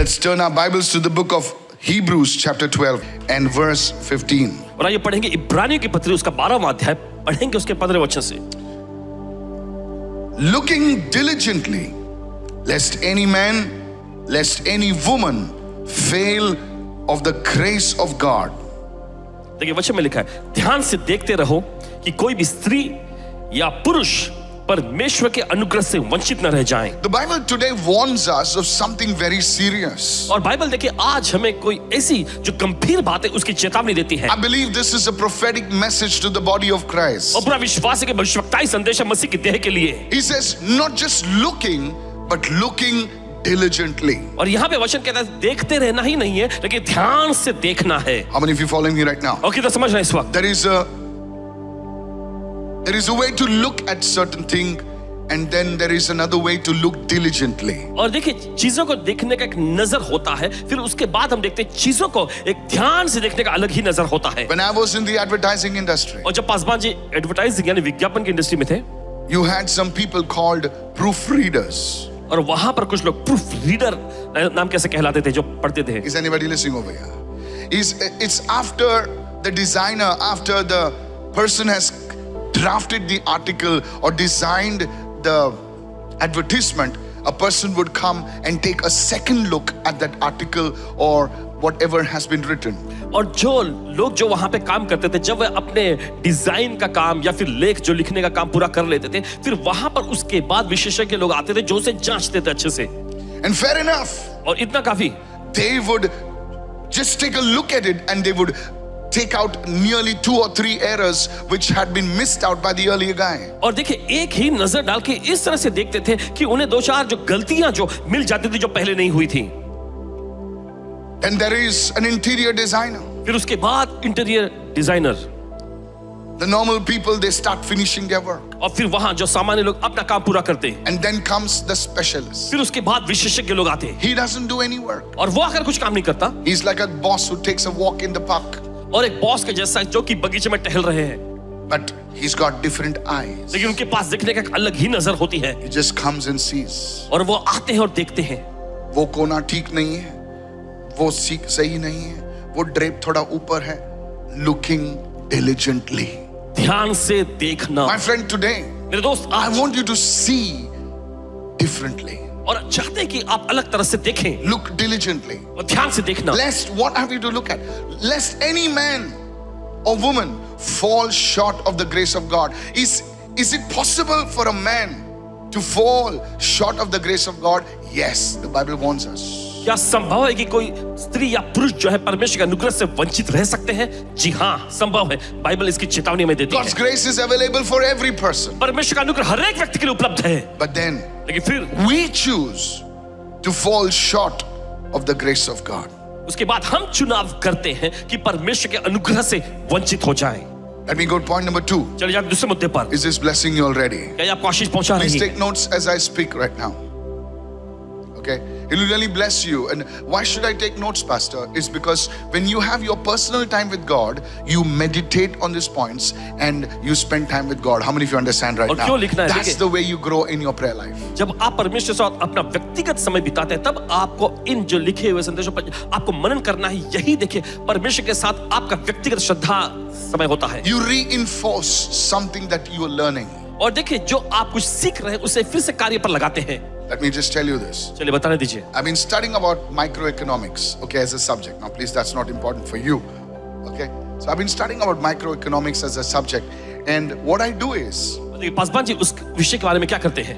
Let's turn our Bibles to the book of Hebrews chapter 12 and verse 15. और आइए पढ़ेंगे इब्रानियों की पत्री उसका 12वां अध्याय, पढ़ेंगे उसके 15वें वचन से। Looking diligently, lest any man, lest any woman fail of the grace of God. देखिए वचन में लिखा है, ध्यान से देखते रहो कि कोई भी स्त्री या पुरुष परमेश्वर के अनुग्रह से वंचित न रह जाएं। The Bible today warns us of something very serious. और बाइबल देखिए आज हमें कोई ऐसी जो गंभीर बात है उसकी चेतावनी देती है। I believe this is a prophetic message to the body of Christ. और पूरा विश्वास है कि भविष्यवक्ताई संदेश है मसीह की देह के लिए। He says not just looking but looking diligently. और यहाँ पे वचन कहता है देखते रहना ही नहीं है लेकिन ध्यान से देखना है। How many of you following me right now? और कितना समझ रहे हैं इस वक्त? There is a way to look at certain thing and then there is another way to look diligently. और देखिए चीजों को देखने का एक नजर होता है, फिर उसके बाद हम देखते हैं चीजों को एक ध्यान से देखने का अलग ही नजर होता है। When I was in the advertising industry, और जब पासवान जी एडवर्टाइजिंग यानी विज्ञापन की इंडस्ट्री में थे, you had some people called proofreaders. और वहां पर कुछ लोग प्रूफ रीडर नाम कैसे कहलाते थे, जो पढ़ते थे। Is anybody listening over here? It's after the designer, after the person has drafted the article or designed the advertisement, a person would come and take a second look at that article or whatever has been written. और जो लोग जो वहां पे काम करते थे, जब वे अपने डिजाइन का काम या फिर लेख जो लिखने का काम पूरा कर लेते थे, फिर वहां पर उसके बाद विशेषज्ञ लोग आते थे जो उसे जांचते थे अच्छे से। And fair enough, और इतना काफी, they would just take a look at it and they would take out nearly 2 or 3 errors which had been missed out by the earlier guy. और देखिए एक ही नजर डाल के इस तरह से देखते थे कि उन्हें 2-4 जो गलतियां जो मिल जाती थी जो पहले नहीं हुई थी। And there is an interior designer. फिर उसके बाद interior designer. The normal people, they start finishing their work. और फिर वहां जो सामान्य लोग अपना काम पूरा करते हैं। And then comes the specialist. फिर उसके बाद विशेषज्ञ लोग आते हैं। He doesn't do any work. और वो आकर कुछ काम नहीं करता। He's like a boss who takes a walk in the park. और एक बॉस के जैसा जो कि बगीचे में टहल रहे हैं। But he's got different eyes. लेकिन उनके पास देखने का एक अलग ही नजर होती है। He just comes and sees. और वो आते हैं और देखते हैं। वो कोना ठीक नहीं है, वो सीख सही नहीं है, वो ड्रेप थोड़ा ऊपर है. Looking diligently. ध्यान से देखना। My friend, today मेरे दोस्त, I want you to see differently. और चाहते हैं कि आप अलग तरह से देखें। Look diligently. और ध्यान से देखना। Lest, what have you to look at? Lest any man or woman fall short of the grace of God. Is it possible for a man to fall short of the grace of God? Yes, the Bible warns us. क्या संभव है कि कोई स्त्री या पुरुष जो है परमेश्वर के अनुग्रह से वंचित रह सकते हैं? जी हाँ, संभव है। बाइबल इसकी चेतावनी में देती है। God's grace is available for every person. परमेश्वर का अनुग्रह हर एक व्यक्ति के लिए उपलब्ध है। But then लेकिन फिर we choose to fall short of the grace of God. उसके बाद हम चुनाव करते हैं कि परमेश्वर के अनुग्रह से वंचित हो जाएं। Let me go to point number 2. चलिए जाते दूसरे मुद्दे पर। Is this blessing you already? क्या ये आपको आशीष पहुंचा रही Please है? take notes as I speak right now. Okay, it will really bless you. And why should I take notes, Pastor? It's because when you have your personal time with God, you meditate on these points and you spend time with God. How many of you understand right और now? क्यों लिखना है? That's the way you grow in your prayer life. जब आप परमेश्वर के साथ अपना व्यक्तिगत समय बिताते हैं, तब आपको इन जो लिखे हुए संदेशों पर आपको मनन करना है। यही देखिए परमेश्वर के साथ आपका व्यक्तिगत श्रद्धा समय होता है। You reinforce something that you are learning. और देखिए जो आप कुछ सीख रहे हैं उसे फिर से कार्य पर लगाते हैं। Let me just tell you this. चलिए बताने दीजिए। I've been studying about microeconomics, okay, as a subject. Now, please, that's not important for you, okay? So I've been studying about microeconomics as a subject, and what I do is, Paswan ji उस विषय के बारे में क्या करते हैं?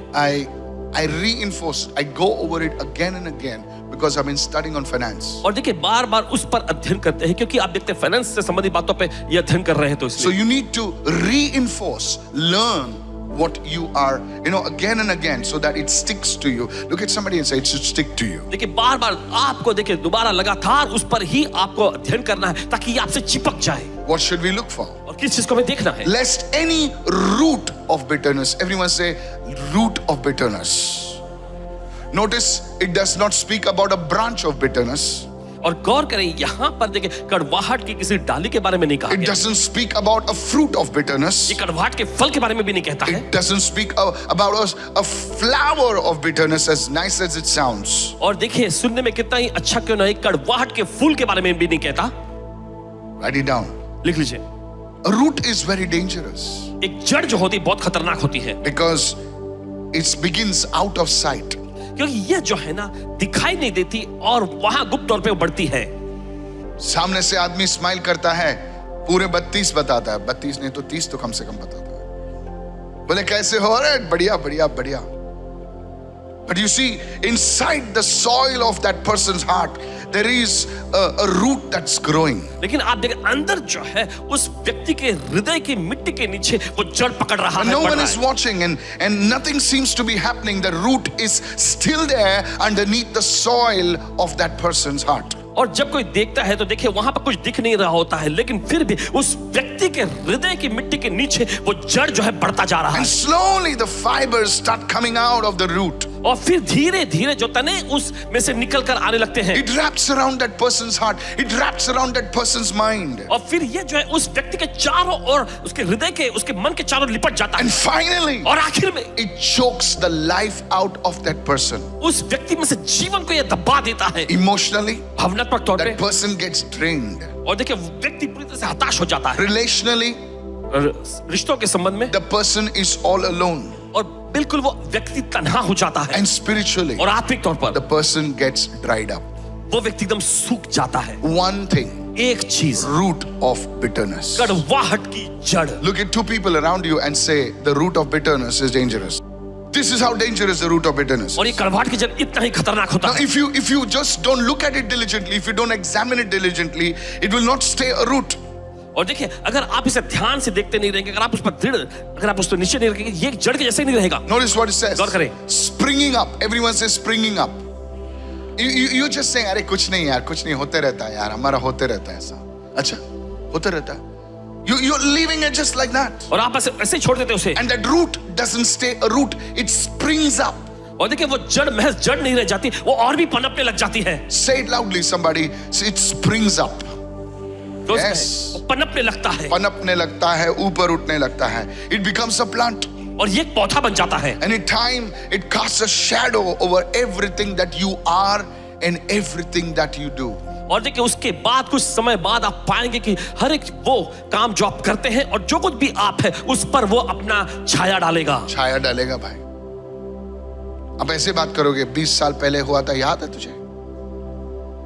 I reinforce, I go over it again and again because I've been studying on finance. और देखिए बार-बार उस पर अध्ययन करते हैं क्योंकि आप देखते हैं फाइनेंस से संबंधित बातों पे ये अध्ययन कर रहे हैं तो So इसलिए। you need to reinforce, learn what you are, again and again, so that it sticks to you. Look at somebody and say, it should stick to you. देखिए बार-बार आपको देखिए दोबारा लगातार उस पर ही आपको अध्ययन करना है ताकि ये आपसे चिपक जाए। What should we look for? और किस चीज को हमें देखना है? Lest any root of bitterness. Everyone say, root of bitterness. Notice, it does not speak about a branch of bitterness. और गौर करें यहाँ पर देखिए कड़वाहट की किसी डाली के बारे में नहीं कहा It गया। doesn't speak about a fruit of bitterness. ये कड़वाहट के फल के बारे में भी नहीं कहता है। It doesn't speak about a flower of bitterness, as nice as it sounds. और देखिए सुनने में कितना ही अच्छा क्यों नहीं, कड़वाहट के फूल के बारे में भी नहीं कहता। Write it down. लिख लीजिए। A root is very dangerous एक जड़ जो होती है बहुत खतरनाक होती है, because it begins out of sight. क्योंकि यह जो है ना दिखाई नहीं देती और वहां गुप्त तौर पे बढ़ती है। सामने से आदमी स्माइल करता है, पूरे 32 बताता है, 32 नहीं तो 30 तो कम से कम बताता है। बोले कैसे हो रहे? बढ़िया बढ़िया बढ़िया। But you see, inside the soil of that person's heart, there is a root that's growing. लेकिन आप देखें अंदर जो है उस व्यक्ति के हृदय की मिट्टी के नीचे वो जड़ पकड़ रहा And है, no बढ़ one रहा is है। watching, and nothing seems to be happening. The root is still there underneath the soil of that person's heart. और जब कोई देखता है तो देखिए वहां पर कुछ दिख नहीं रहा होता है, लेकिन फिर भी उस व्यक्ति के हृदय की मिट्टी के नीचे वो जड़ जो है बढ़ता जा रहा है। And slowly the fibers start coming out of the root. और फिर धीरे धीरे जो तने उस में से निकल कर आने लगते हैं। It wraps around that person's heart. It wraps around that person's mind. और फिर ये जो है उस व्यक्ति के चारों और उसके हृदय के उसके मन के चारों लिपट जाता And है। finally, और आखिर में it chokes the life out of that person. उस व्यक्ति में से जीवन को ये दबा देता है। Emotionally, भावनात्मक तौर पे that person gets drained. और देखिए वो व्यक्ति पूरी तरह से हताश हो जाता है। Relationally, रिश्तों के संबंध में the person is all alone. और बिल्कुल वो व्यक्ति तन्हा हो जाता है। And spiritually, और आत्मिक तौर पर the person gets dried up. वो व्यक्ति एकदम सूख जाता है। One thing, एक चीज, root of bitterness. कड़वाहट की जड़। Look at two people around you and say, the root of bitterness is dangerous. This is how dangerous the root of bitterness is. और ये कड़वाहट की जड़ इतना ही खतरनाक होता Now, है। if you just don't look at it diligently, if you don't examine it diligently, it will not stay a root. और देखिए अगर आप इसे ध्यान से देखते नहीं रहेंगे, अगर आप उस पर दृढ़, अगर आप उस पर नीचे नहीं रखेंगे, ये एक जड़ के जैसे ही नहीं रहेगा। Notice what it says. गौर करें। Springing up. Everyone says springing up. You just saying, अरे कुछ नहीं यार, कुछ नहीं, होते रहता है यार, हमारा होते रहता है ऐसा। अच्छा, होते रहता है। You're leaving it just like that. और आप ऐसे ही छोड़ देते उसे। And that root doesn't stay a root. It springs up. और देखिए वो जड़ महज जड़ नहीं रह जाती, वो और भी पनपने लग जाती है। Say it loudly, somebody. Say it springs up. दोस्त Yes. वो पनपने लगता है पनपने लगता है, ऊपर उठने लगता है. It becomes a plant. और ये एक पौधा बन जाता है। And in time, it casts a shadow over everything that you are and everything that you do. और देखिए उसके बाद कुछ समय बाद आप पाएंगे कि हर एक वो काम जो आप करते हैं और जो कुछ भी आप है उस पर वो अपना छाया डालेगा। छाया डालेगा भाई। अब ऐसे बात करोगे, 20 साल पहले हुआ था, याद है तुझे?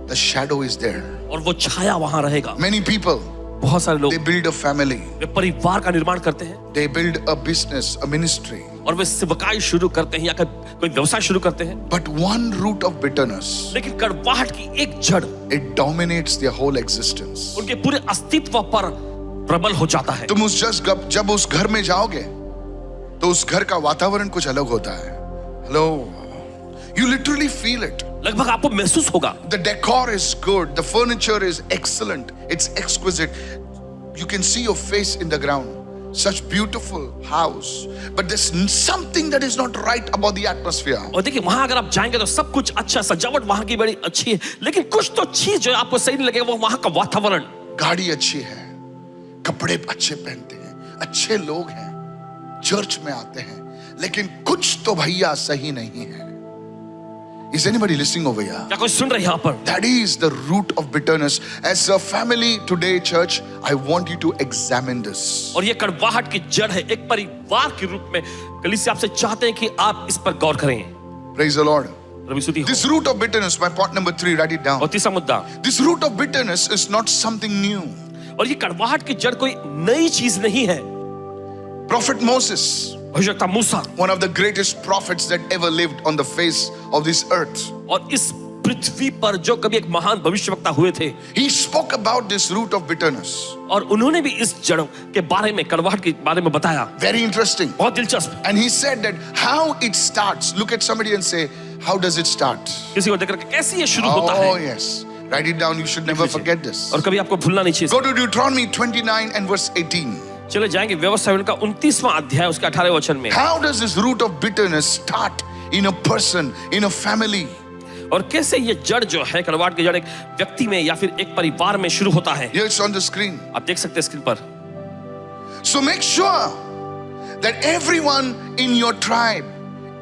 The shadow is there. और वो छाया वहां रहेगा। Many people, बहुत सारे लोग they build a family. वे परिवार का निर्माण करते हैं They build a business, a ministry. और वे सेवकाई शुरू करते हैं या कोई व्यवसाय शुरू करते हैं, But one root of bitterness, लेकिन कड़वाहट की एक जड़ it dominates their whole existence. उनके पूरे अस्तित्व पर प्रबल हो जाता है। तुम जब उस घर में जाओगे तो उस घर का वातावरण कुछ अलग होता है। Hello, you literally feel it. लगभग आपको महसूस होगा। The decor is good, the furniture is excellent, it's exquisite. You can see your face in the ground. Such beautiful house, but there's something that is not right about the atmosphere. और देखिए वहां अगर आप जाएंगे तो सब कुछ अच्छा, सजावट वहां की बड़ी अच्छी है, लेकिन कुछ तो चीज जो आपको सही नहीं लगेगा, वो वहां का वातावरण। गाड़ी अच्छी है, कपड़े अच्छे पहनते हैं, अच्छे लोग हैं, चर्च में आते हैं, लेकिन कुछ तो भैया सही नहीं है। Is anybody listening over here? क्या कोई सुन रहे हैं यहाँ पर? That is the root of bitterness. As a family today, church, I want you to examine this. और ये कड़वाहट की जड़ है, एक परिवार के रूप में कलीसिया आपसे चाहते हैं कि आप इस पर गौर करें। Praise the Lord. रवि स्तुति हो। This root of bitterness, my point number 3, write it down. और तीसरा मुद्दा, This root of bitterness is not something new. और ये कड़वाहट की जड़ कोई नई चीज नहीं है। Prophet Moses, भविष्यवक्ता मूसा, one of the greatest prophets that ever lived on the face of this earth, और इस पृथ्वी पर जो कभी एक महान भविष्यवक्ता हुए थे, he spoke about this root of bitterness. और उन्होंने भी इस जड़ के बारे में, कड़वाहट के बारे में बताया। Very interesting. बहुत दिलचस्प। And he said that how it starts. Look at somebody and say, how does it start? किसी को देखकर कैसे ये शुरू होता Oh है? yes. Write it down. You should never forget this. और कभी आपको भूलना नहीं चाहिए। Go to Deuteronomy 29 and verse 18. चले जाएंगे व्यवस्था का 29वां अध्याय उसके 18वें वचन में। How does this root of bitterness start in a person, in a family? और कैसे ये जड़ जो है, कड़वाहट की जड़ एक व्यक्ति में या फिर एक परिवार में शुरू होता है। Here it's on the screen. आप देख सकते हैं स्क्रीन पर। So make sure that everyone in your tribe,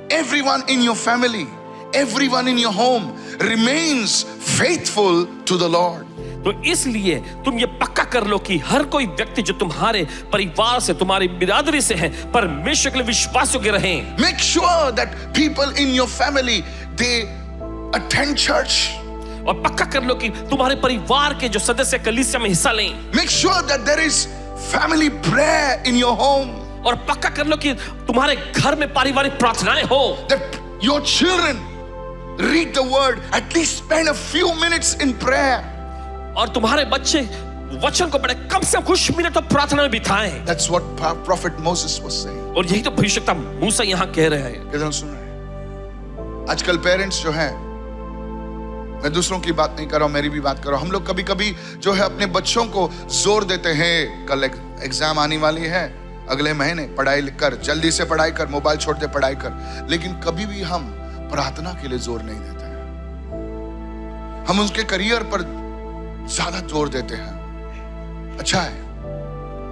everyone in your family, everyone in your home remains faithful to the Lord. तो इसलिए तुम ये पक्का कर लो कि हर कोई व्यक्ति जो तुम्हारे परिवार से, तुम्हारी बिरादरी से है, परमेश्वर के लिए विश्वास योग्य रहें। Make sure that people in your family, they attend church. और पक्का कर लो कि तुम्हारे परिवार के जो सदस्य कलीसिया में हिस्सा लें। Make sure that there is family prayer in your home. और पक्का कर लो कि तुम्हारे घर में पारिवारिक प्रार्थनाएं हो। That your children read the word, at least spend a few minutes in prayer. और तुम्हारे बच्चे वचन को पढ़े, कम से कम कुछ मिनट तो प्रार्थना में बिताएं। That's what Prophet Moses was saying. और यही तो भविष्यवक्ता मूसा यहाँ कह रहे हैं। कितना सुन रहे हैं? आजकल पेरेंट्स जो हैं, मैं दूसरों की बात नहीं कर रहा हूं, मेरी भी बात कर रहा हूं। हम लोग कभी कभी जो है अपने बच्चों को जोर देते हैं, कल एग्जाम आने वाली है, अगले महीने पढ़ाई कर, जल्दी से पढ़ाई कर, मोबाइल छोड़ दे, पढ़ाई कर। लेकिन कभी भी हम प्रार्थना के लिए जोर नहीं देते हैं। हम उनके करियर पर ज्यादा जोर देते हैं। अच्छा है,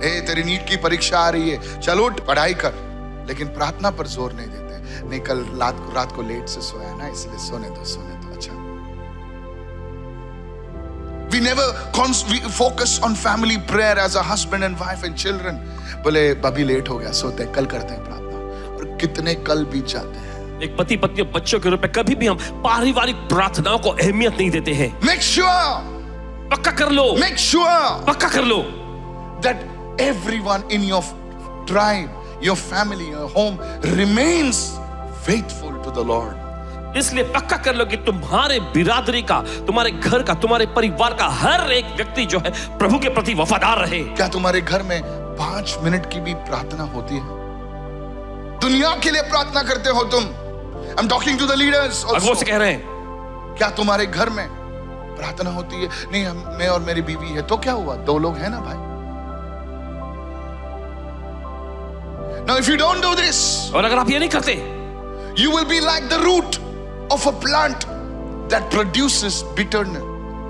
ए तेरी नीट की परीक्षा आ रही है, चल उठ पढ़ाई कर, लेकिन प्रार्थना पर जोर नहीं देते। नहीं, कल रात को लेट से सोया ना, इसलिए सोने दो। अच्छा, we never we focus on family prayer as a husband and wife and children. बोले अभी लेट हो गया, सोते हैं, कल करते हैं प्रार्थना। और कितने कल बीत जाते हैं। एक पति पत्नी और बच्चों के रूप में कभी भी हम पारिवारिक प्रार्थनाओं को अहमियत नहीं देते हैं। Make sure, पक्का कर लो, make sure पक्का कर लो that everyone in your tribe, your family, your home remains faithful to the Lord. इसलिए पक्का कर लो कि तुम्हारे बिरादरी का, तुम्हारे घर का, तुम्हारे परिवार का हर एक व्यक्ति जो है प्रभु के प्रति वफादार रहे। क्या तुम्हारे घर में 5 मिनट की भी प्रार्थना होती है? दुनिया के लिए प्रार्थना करते हो तुम? I'm talking to the leaders also. अगुओं से कह रहे हैं, क्या तुम्हारे घर में प्रार्थना होती है? नहीं, मैं और मेरी बीवी है, तो क्या हुआ? 2 लोग हैं ना भाई। Now if you don't do this, और अगर आप ये नहीं करते, you will be like the root of a plant that produces bitter,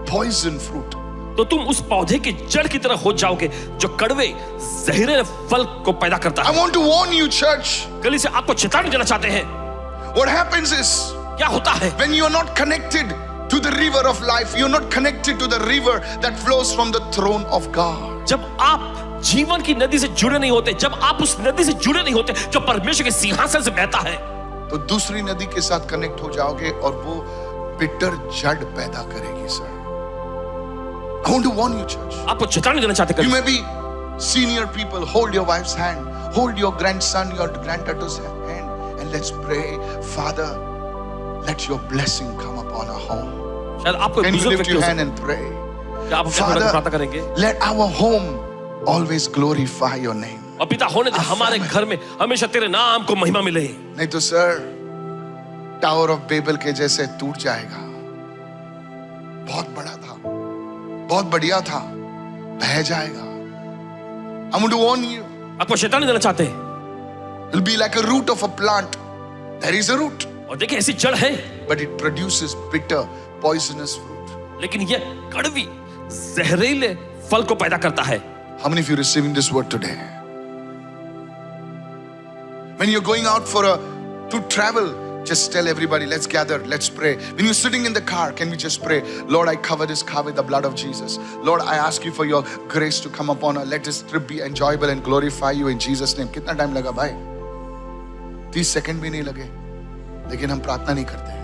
poison fruit. तो तुम उस पौधे की जड़ की तरह हो जाओगे जो कड़वे जहरीले फल को पैदा करता है। I want to warn you, church. गली से आपको चेतावनी देना चाहते हैं। What happens is, क्या होता है? when you are not connected to the river of life, you are not connected to the river that flows from the throne of God. जब आप जीवन की नदी से जुड़े नहीं होते, जब आप उस नदी से जुड़े नहीं होते जो परमेश्वर के सिंहासन से बहता है, तो दूसरी नदी के साथ कनेक्ट हो जाओगे और वो बिटर जड़ पैदा करेगी। Sir, I want to warn you, church. आपको चेतावनी देना चाहते हैं। You may be senior people. Hold your wife's hand, hold your grandson, your granddaughter's hand, and let's pray. Father, let your blessing come upon our home. शायद आपको Can you lift your hand and pray? क्या आप प्रार्थना करेंगे? Let our home always glorify your name. और पिता होने दे हमारे घर में हमेशा तेरे नाम को महिमा मिले। नहीं तो सर, टावर ऑफ बेबल के जैसे टूट जाएगा। बहुत बड़ा था, बहुत बढ़िया था, बह जाएगा। I want to warn you. आपको चेतावनी देना चाहते हैं। It'll be like a root of a plant. There is a root. और देखिए ऐसी जड़ है, but it produces bitter, poisonous fruit. लेकिन ये कड़वी जहरीले फल को पैदा करता है। How many of you are receiving this word today? When you're going out to travel, just tell everybody, let's gather, let's pray. When you're sitting in the car, can we just pray? Lord, I cover this car with the blood of Jesus. Lord, I ask you for your grace to come upon us. Let this trip be enjoyable and glorify you in Jesus' name. कितना time लगा भाई? 30 second भी नहीं लगे, लेकिन हम प्रार्थना नहीं करते हैं।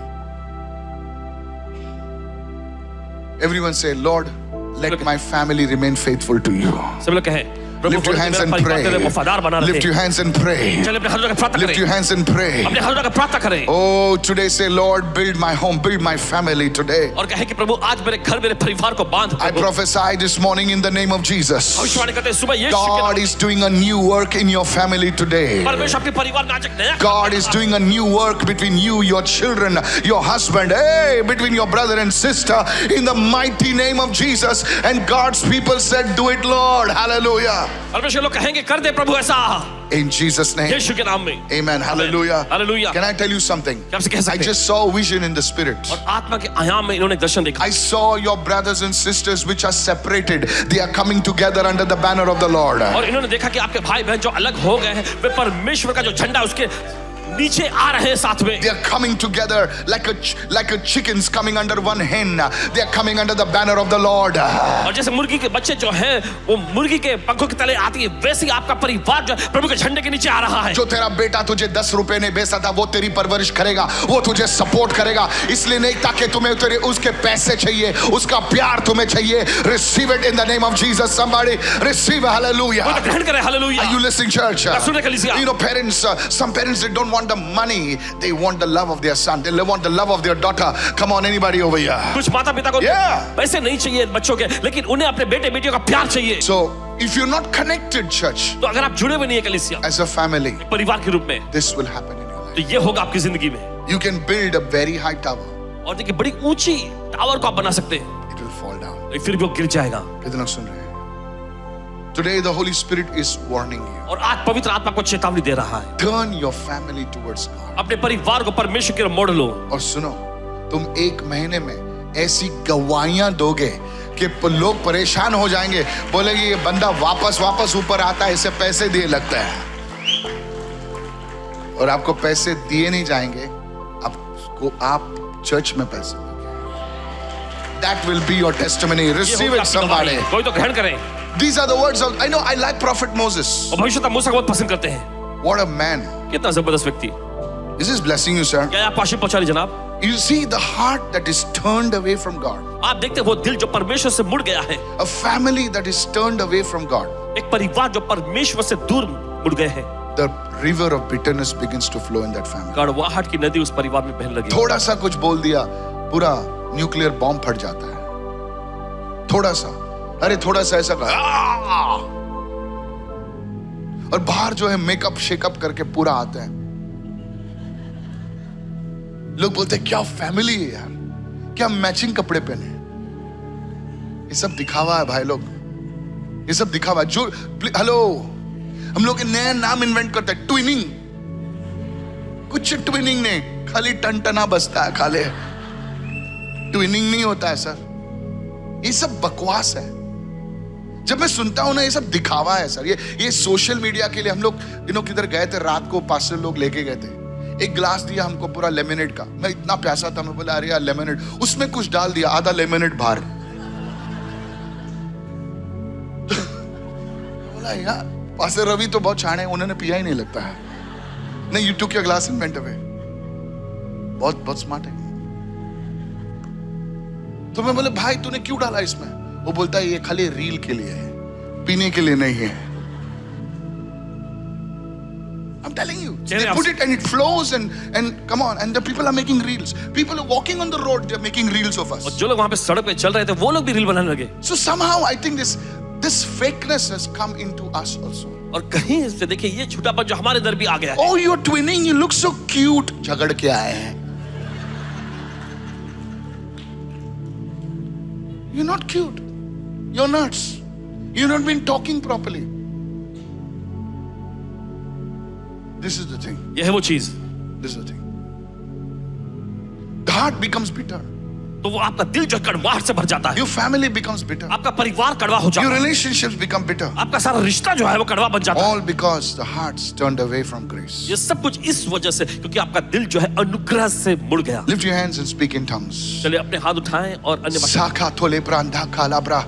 Everyone say, Lord, let my family remain faithful to you. सब लोग कहें, Lift your hands and pray. Lift your hands and pray. Lift your hands and pray. Oh, today say, Lord, build my home, build my family today. और कहे कि प्रभु आज मेरे घर मेरे परिवार को बांध। I prophesy this morning in the name of Jesus. God is doing a new work in your family today. परमेश्वर आपके परिवार में आज एक नया God is doing a new work between you, your children, your husband, hey, between your brother and sister, in the mighty name of Jesus. And God's people said, do it, Lord. Hallelujah. परमेश्वर लोग कहेंगे कर दे प्रभु ऐसा, In Jesus' name. यीशु के नाम में। Amen. Hallelujah. Hallelujah. Can I tell you something? क्या आपसे कह I सकते हैं? just saw a vision in the spirit. और आत्मा के आयाम में इन्होंने दर्शन देखा। I saw your brothers and sisters which are separated. They are coming together under the banner of the Lord. और इन्होंने देखा कि आपके भाई बहन जो अलग हो गए हैं वे परमेश्वर का जो झंडा उसके नीचे आ रहे हैं साथ में। They are coming together like a chickens coming under one hen. They are coming under the banner of the Lord. और जैसे मुर्गी के बच्चे जो हैं वो मुर्गी के पंखों के तले आती है, वैसे ही आपका परिवार जो है प्रभु के झंडे के नीचे आ रहा है। जो तेरा बेटा तुझे 10 रुपए ने बेचा था वो तेरी परवरिश करेगा, वो तुझे सपोर्ट करेगा, इसलिए नहीं ताकि तुम्हें तेरे उसके पैसे चाहिए, उसका प्यार तुम्हें चाहिए। Receive it in the name of Jesus. Somebody receive. Hallelujah. वो तो ग्रहण करें। Hallelujah. Are you listening, church? सुने कलीसिया। You know, parents, some parents, they don't want the money, they want the love of their son, they want the love of their daughter. Come on, anybody over here? कुछ माता पिता को पैसे नहीं चाहिए बच्चों के, लेकिन उन्हें अपने बेटे बेटियों का प्यार चाहिए। So if you're not connected, church, तो अगर आप जुड़े हुए नहीं है कलीसिया as a family, परिवार के रूप में, this will happen in your life. तो ये होगा आपकी जिंदगी में। You can build a very high tower, और देखिए बड़ी ऊंची टावर को आप बना सकते हैं, it will fall down. फिर भी वो गिर जाएगा। कितने लोग सुन रहे हैं? Today the Holy Spirit is warning you. और आज पवित्र आत्मा को चेतावनी दे रहा है, Turn your family towards God. अपने परिवार को परमेश्वर की ओर मोड़ लो। और सुनो, तुम 1 महीने में ऐसी गवाहियां दोगे कि लोग परेशान हो जाएंगे, बोलेंगे ये बंदा वापस ऊपर आता है, इसे पैसे दिए लगता है। और आपको पैसे दिए नहीं जाएंगे, आप चर्च में पैसे दोगे। That will be your testimony. Receive it, somebody. कोई तो ग्रहण करें। These are the words of, I know, I like Prophet Moses. और भविष्यवक्ता मूसा को बहुत पसंद करते हैं। What a man. कितना जबरदस्त व्यक्ति। Is this blessing you, sir? क्या आप आशीष पहुंचा रही जनाब? You see the heart that is turned away from God. आप देखते हैं वो दिल जो परमेश्वर से मुड़ गया है। A family that is turned away from God. एक परिवार जो परमेश्वर से दूर मुड़ गए हैं। The river of bitterness begins to flow in that family. कड़वाहट की नदी उस परिवार में बहने लगी। थोड़ा सा कुछ बोल दिया, पूरा न्यूक्लियर बॉम्ब फट जाता है। थोड़ा सा, अरे थोड़ा सा ऐसा कर, और बाहर जो है मेकअप शेकअप करके पूरा आता है। लोग बोलते हैं क्या फैमिली है यार, क्या मैचिंग कपड़े पहने। ये सब दिखावा है भाई लोग, ये सब दिखावा है। जो हेलो, हम लोग नया नाम इन्वेंट करते हैं, ट्विनिंग। कुछ ट्विनिंग नहीं, खाली टनटना बसता है, खाली ट्विनिंग नहीं होता है सर। ये सब बकवास है। जब मैं सुनता हूं ना ये सब दिखावा है सर। ये सोशल मीडिया के लिए हम लोग किधर गए थे, रात को पास्टर लोग लेके गए थे, एक ग्लास दिया हमको पूरा लेमनेड का। मैं इतना प्यासा था, मैं बोला अरे यार लेमनेड, उसमें कुछ डाल दिया, आधा लेमनेड बाहर। बोला यार पास्टर रवि तो बहुत छाने, उन्होंने पिया ही नहीं लगता है। नहीं, you took your glass and went away. बहुत स्मार्ट है। तो मैं बोले भाई तूने क्यों डाला इसमें? वो बोलता है ये खाली रील के लिए है, पीने के लिए नहीं है। I'm telling you, they put it and it flows and come on, and the people are making reels. People are walking on the road, they're making reels of us. और जो लोग वहां पे सड़क पे चल रहे थे वो लोग भी रील बनाने लगे। So somehow I think this fakeness has come into us also. और कहीं से देखिए ये झूठापन जो हमारे अंदर भी आ गया है। Oh, you're twinning, you look so cute. झगड़ के आए हैं। You're not cute. You're nuts. You've not been talking properly. This is the thing. ये है वो चीज। This is the thing. The heart becomes bitter. तो वो आपका दिल जो कड़वाहट से भर जाता है। Your family becomes bitter. आपका परिवार कड़वा हो जाता Your है। relationships become bitter. आपका सारा रिश्ता जो है वो कड़वा बन जाता है। All because the heart's turned away from grace. ये सब कुछ इस वजह से, क्योंकि आपका दिल जो है अनुग्रह से मुड़ गया। Lift your hands and speak in tongues. चलिए अपने हाथ उठाएं और अन्य भाषा। Saka tole branda kalabra.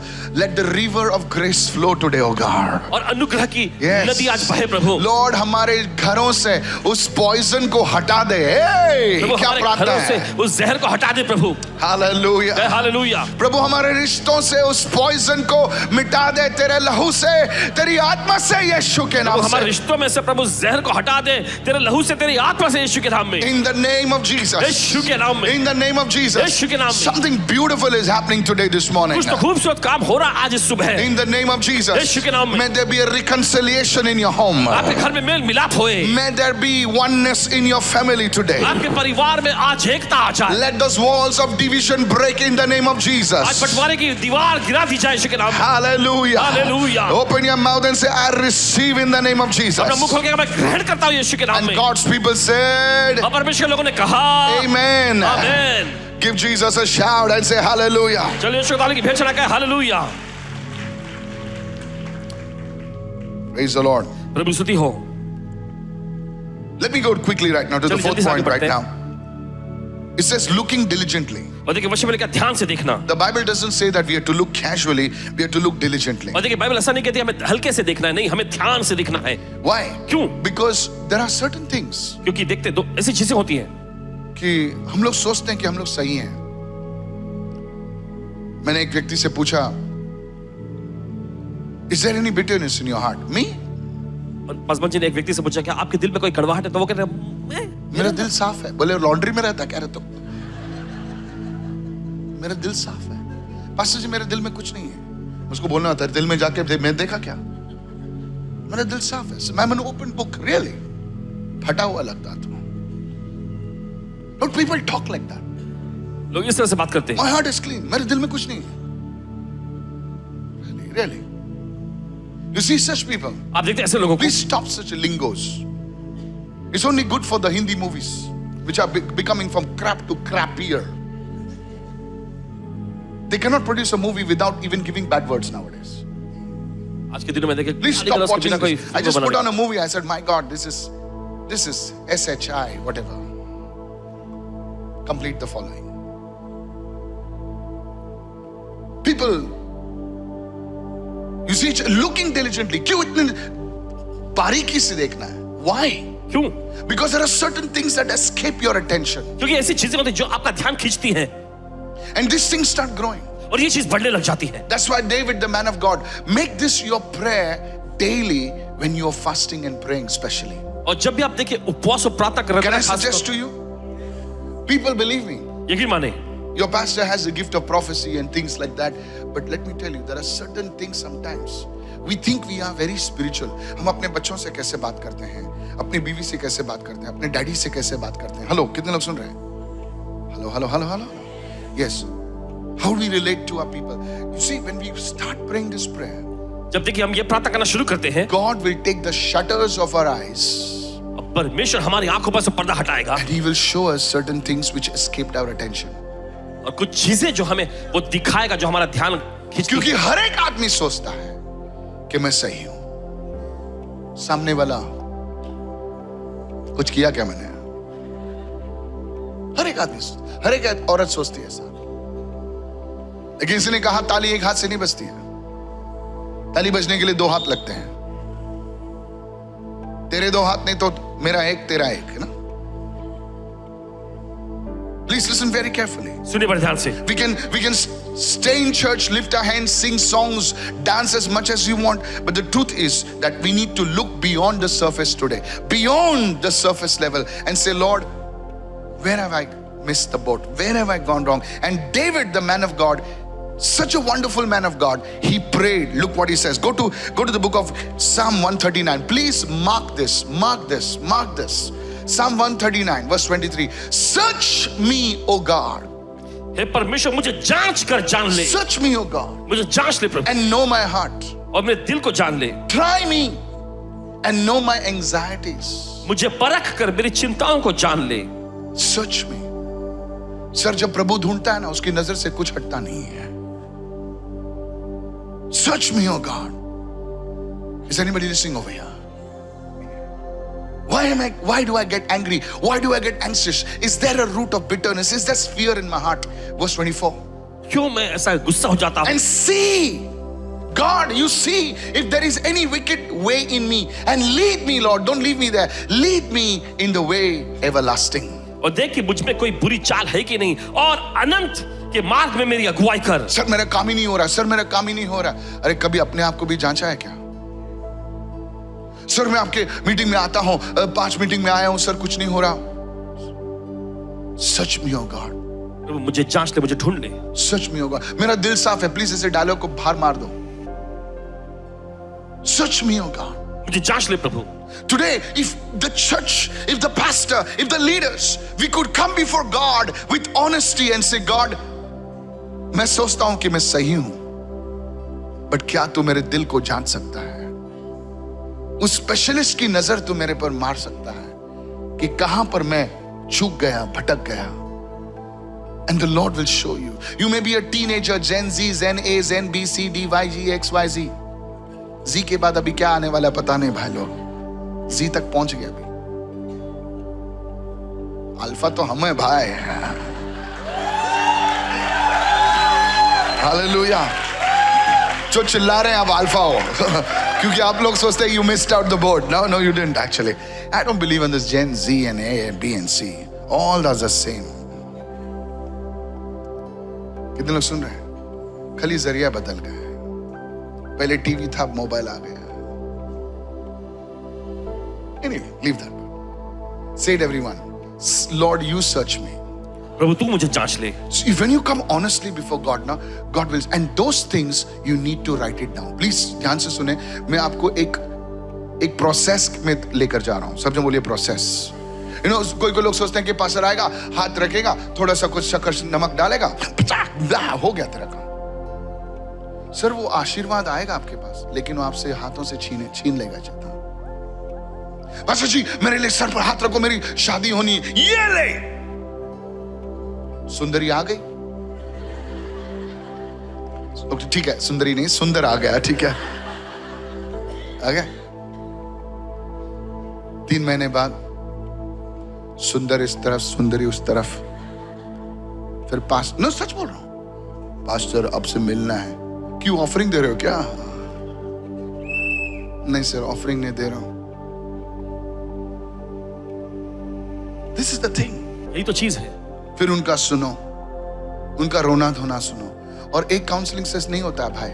Let the river of grace flow today, oh God. और अनुग्रह की Yes. नदी आज बहे प्रभु। Lord, हमारे घरों से उस पॉइजन को हटा दे। Hey, प्रभु क्या हमारे प्रार्थना घरों से है? उस जहर को हटा दे प्रभु। Hallelujah. हालेलुया। प्रभु हमारे रिश्तों से उस पॉइजन को मिटा दे तेरे लहू से, तेरी आत्मा से, यीशु के नाम हमारे से। रिश्तों में से प्रभु जहर को हटा दे तेरे लहू से, तेरी आत्मा से, यीशु के नाम में। In the name of Jesus. यीशु के नाम में। In the name of Jesus. यीशु के नाम में। Something beautiful is happening today, this morning. कुछ तो खूबसूरत काम हो रहा आज इस सुबह। In the name of Jesus. यीशु के नाम में। May there be a reconciliation in your home. आपके घर में मेल मिलाप होए। May there be oneness in your family today. आपके परिवार में आज एकता आ जाए। Let those walls of division partition break in the name of आज Jesus. बंटवारे की दीवार गिरा दी जाए यीशु के नाम में। Hallelujah. Hallelujah. Open your mouth and say, I receive in the name of Jesus. अपना मुख खोल के मैं ग्रहण करता हूँ यीशु के नाम And में। God's people said, और परमेश्वर के लोगों ने कहा Amen. Amen. Give Jesus a shout and say hallelujah. चलिए यीशु को ताली की भेंट चढ़ा के हालेलुया। Praise the Lord. प्रभु स्तुति हो। Let me go quickly right now to the चलिए fourth जल्दी से आगे point right बढ़ते now. हैं। It says looking diligently. और देखिए वचन में लिखा ध्यान से देखना। The Bible doesn't say that we are to look casually, we are to look diligently. और देखिए बाइबल ऐसा नहीं कहती हमें हल्के से देखना है, नहीं हमें ध्यान से देखना है। Why? क्यों? Because there are certain things क्योंकि देखते दो ऐसी चीजें होती हैं कि हम लोग सोचते हैं कि हम लोग सही हैं। मैंने एक व्यक्ति से पूछा, Is there any bitterness in your heart? Me? Paswan ji ने एक व्यक्ति से पूछा क्या आपके दिल में कोई कड़वाहट है, तो वो कह रहे हैं मेरा दिल साफ है। बोले लॉन्ड्री में रहता कह रहे तो मेरा दिल साफ है। पास्टर जी मेरे दिल में कुछ नहीं है। उसको बोलना होता है दिल में जाके मैं देखा क्या, मेरा दिल साफ है। मैं एन ओपन बुक, रियली फटा हुआ लगता था। But people talk like that. लोग इस तरह से बात करते हैं। My heart is clean. मेरे दिल में कुछ नहीं है। Really. You see such people. आप देखते हैं ऐसे लोगों को। Please stop such lingos. It's only good for the Hindi movies, which are becoming from crap to crappier. They cannot produce a movie without even giving bad words nowadays. आज के दिनों में देखिए Please stop watching this. I just put on a movie. I said, my God, this is SHI, whatever. Complete the following. People, you see, looking diligently. क्यों इतने बारीकी से देखना है? Why? क्यों? Because there are certain things that escape your attention. क्योंकि ऐसी चीजें होती हैं जो आपका ध्यान खींचती हैं And these things start growing. और ये चीज बढ़ने लग जाती है। That's why David, the man of God, make this your prayer daily when you are fasting and praying especially. और जब भी आप देखिए उपवास और प्रार्थना कर रहे Can I हैं, suggest to you? People believe me. यकीन माने Your pastor has the gift of prophecy and things like that. But let me tell you, there are certain things sometimes. We think we are very spiritual. हम अपने बच्चों से कैसे बात करते हैं, अपनी बीवी से कैसे बात करते हैं, अपने डैडी से कैसे बात करते हैं। हेलो, कितने लोग सुन रहे हैं? Hello hello hello hello. Yes. How we relate to our people. You see, when we start praying this prayer, जब देखिए हम ये प्रार्थना करना शुरू करते हैं, God will take the shutters of our eyes परमेश्वर हमारी आंखों पर से पर्दा हटाएगा and He will show us certain things which escaped our attention. और कुछ चीजें जो हमें वो दिखाएगा जो हमारा ध्यान खींचती क्योंकि है। हर एक आदमी सोचता है कि मैं सही हूं। सामने वाला कुछ किया क्या मैंने? हर एक आदमी, हर एक औरत सोचती है ऐसा। लेकिन इसने कहा ताली एक हाथ से नहीं बजती है, ताली बजने के लिए दो हाथ लगते हैं। तेरे दो हाथ नहीं तो मेरा एक, तेरा एक, है ना? Please listen very carefully. सुनिए बड़े ध्यान से। We can stay in church, lift our hands, sing songs, dance as much as you want. But the truth is that we need to look beyond the surface today, beyond the surface level, and say, Lord, where have I missed the boat? Where have I gone wrong? And David, the man of God, such a wonderful man of God, he prayed. Look what he says. Go to the book of Psalm 139. Please mark this, mark this, mark this. Psalm 139 verse 23. Search me, O God. हे परमेश्वर मुझे जांच कर जान ले। Search me, O God, मुझे जांच ले प्रभु and know my heart. और मेरे दिल को जान ले। Try me and know my anxieties. मुझे परख कर मेरी चिंताओं को जान ले। Search me. सर जब प्रभु ढूंढता है ना, उसकी नजर से कुछ हटता नहीं है। Search me, O God. Is anybody listening over here? Why do I get angry? Why do I get anxious? Is there a root of bitterness? Is there fear in my heart? Verse 24. क्यों मैं ऐसा गुस्सा हो जाता हूँ? And see, God, you see if there is any wicked way in me, and lead me, Lord. Don't leave me there. Lead me in the way everlasting. और देख कि मुझ में कोई बुरी चाल है कि नहीं, और अनंत के मार्ग में मेरी अगुवाई कर। सर मेरा काम ही नहीं हो रहा, सर मेरा काम ही नहीं हो रहा। अरे कभी अपने आप को भी जांचा है क्या? सर मैं आपके मीटिंग में आता हूं, 5 मीटिंग में आया हूं, सर कुछ नहीं हो रहा। सच में होगा, मुझे जांच ले, मुझे ढूंढ ले। सच में होगा, मेरा दिल साफ है। प्लीज इसे डायलॉग को बाहर मार दो। सच में होगा, मुझे जांच ले प्रभु। Today, if the church, if the pastor, if the leaders, we could come before God with honesty and say, God, मैं सोचता हूं कि मैं सही हूं, बट क्या तू मेरे दिल को जान सकता है? उस स्पेशलिस्ट की नजर तू मेरे पर मार सकता है कि कहां पर मैं चूक गया, भटक गया. And the Lord will show you. You may be a teenager, Gen Z, Gen A, Gen B, C, D, Y, G, X, Y, Z. Z के बाद अभी क्या आने वाला पता नहीं भाई लोग. Z तक पहुंच गया अभी. अल्फा तो हम है भाई. हालेलुया. जो चिल्ला रहे हैं आप अल्फा हो. क्योंकि आप लोग सोचते हैं you missed out the boat. No, you didn't actually. I don't believe in this Gen Z and A and B and C. All are the same. कितने लोग सुन रहे हैं? खाली जरिया बदल गया. पहले टीवी था, मोबाइल आ गया. Anyway, leave that. Say it everyone. Lord, you search me. प्रभु तू मुझे जांच ले. So when you come honestly before God, now God will, and those things you need to write it down. Please ध्यान से सुने. मैं आपको एक प्रोसेस में लेकर जा रहा हूं. सब जन बोलिए प्रोसेस. You know, कोई लोग सोचते हैं कि पास्टर आएगा, हाथ रखेगा, थोड़ा सा कुछ शक्कर नमक डालेगा, हो गया तेरा काम. सर वो आशीर्वाद आएगा आपके पास, लेकिन वो आपसे हाथों से छीन लेगा चाहता. पास्टर जी मेरे लिए सर पर हाथ रखो, मेरी शादी होनी है. ये ले. सुंदरी आ गई. ठीक है, सुंदरी नहीं, सुंदर आ गया. ठीक है, आ गया. 3 महीने बाद सुंदर इस तरफ, सुंदरी उस तरफ. फिर नो सच बोल रहा हूं. पास्टर अब से मिलना है. क्यों, ऑफरिंग दे रहे हो क्या? नहीं सर, ऑफरिंग नहीं दे रहा हूं. This is the thing. यही तो चीज है. फिर उनका सुनो, उनका रोना धोना सुनो. और एक काउंसलिंग सेस नहीं होता भाई.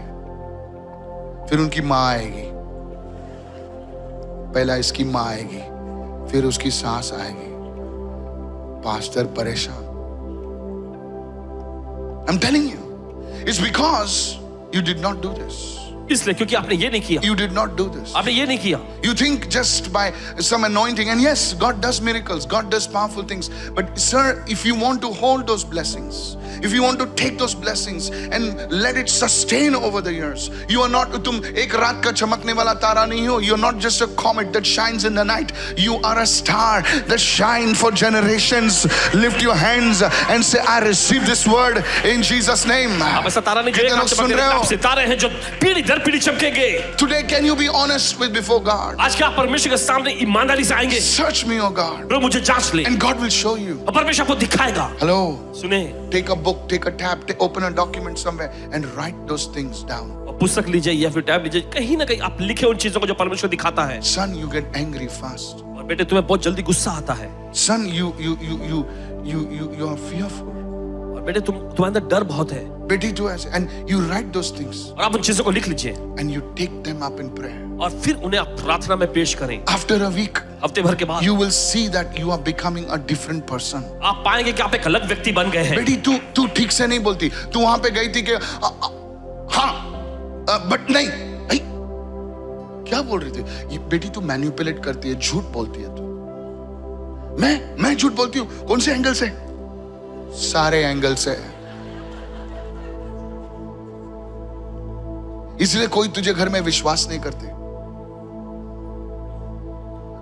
फिर उनकी माँ आएगी. पहला इसकी माँ आएगी, फिर उसकी सास आएगी. पास्टर परेशान. I'm telling you, it's because you did not do this. इसलिए क्योंकि आपने ये नहीं किया. You did not do this. आपने ये नहीं किया. You think just by some anointing, and yes, God does miracles, God does powerful things. But sir, if you want to hold those blessings, if you want to take those blessings and let it sustain over the years, you are not, तुम एक रात का चमकने वाला तारा नहीं हो. You are not just a comet that shines in the night. You are a star that shine for generations. Lift your hands and say, I receive this word in Jesus' name. आप ऐसा तारा नहीं जो एक रात चमकने वाले, आप सितारे हैं जो पीढ़ी दर पीढ़ी चमकेंगे. Today, can you be honest with before God? आज क्या परमेश्वर के सामने ईमानदारी से आएंगे? Search me, oh God. प्रभु मुझे जांच ले. And God will show you. और परमेश्वर आपको दिखाएगा. Hello. सुने. Take a book, take a tab, open a document somewhere and write those things down. पुस्तक लीजिए या फिर टैब लीजिए, कहीं ना कहीं आप लिखे उन चीजों को जो परमेश्वर दिखाता है. Son, you get angry fast. और बेटे तुम्हें बहुत जल्दी गुस्सा आता है. Son, you are fearful. और बेटे तुम्हारे अंदर डर बहुत है. बेटी जो ऐसे, and you write those things. और आप उन चीजों को लिख लीजिए. And you take them up in prayer. और फिर उन्हें आप प्रार्थना में पेश करें. After a week, हफ्ते भर के बाद you will see that you are becoming a different person. आप पाएंगे कि आप एक अलग व्यक्ति बन गए हैं. बेटी तू ठीक से नहीं बोलती. तू वहां पे गई थी कि हाँ बट नहीं. क्या बोल रही थी? बेटी तू मैनिपुलेट करती है, झूठ बोलती है तू. मैं झूठ बोलती हूँ? कौन से एंगल से? सारे एंगल से. इसलिए कोई तुझे घर में विश्वास नहीं करते.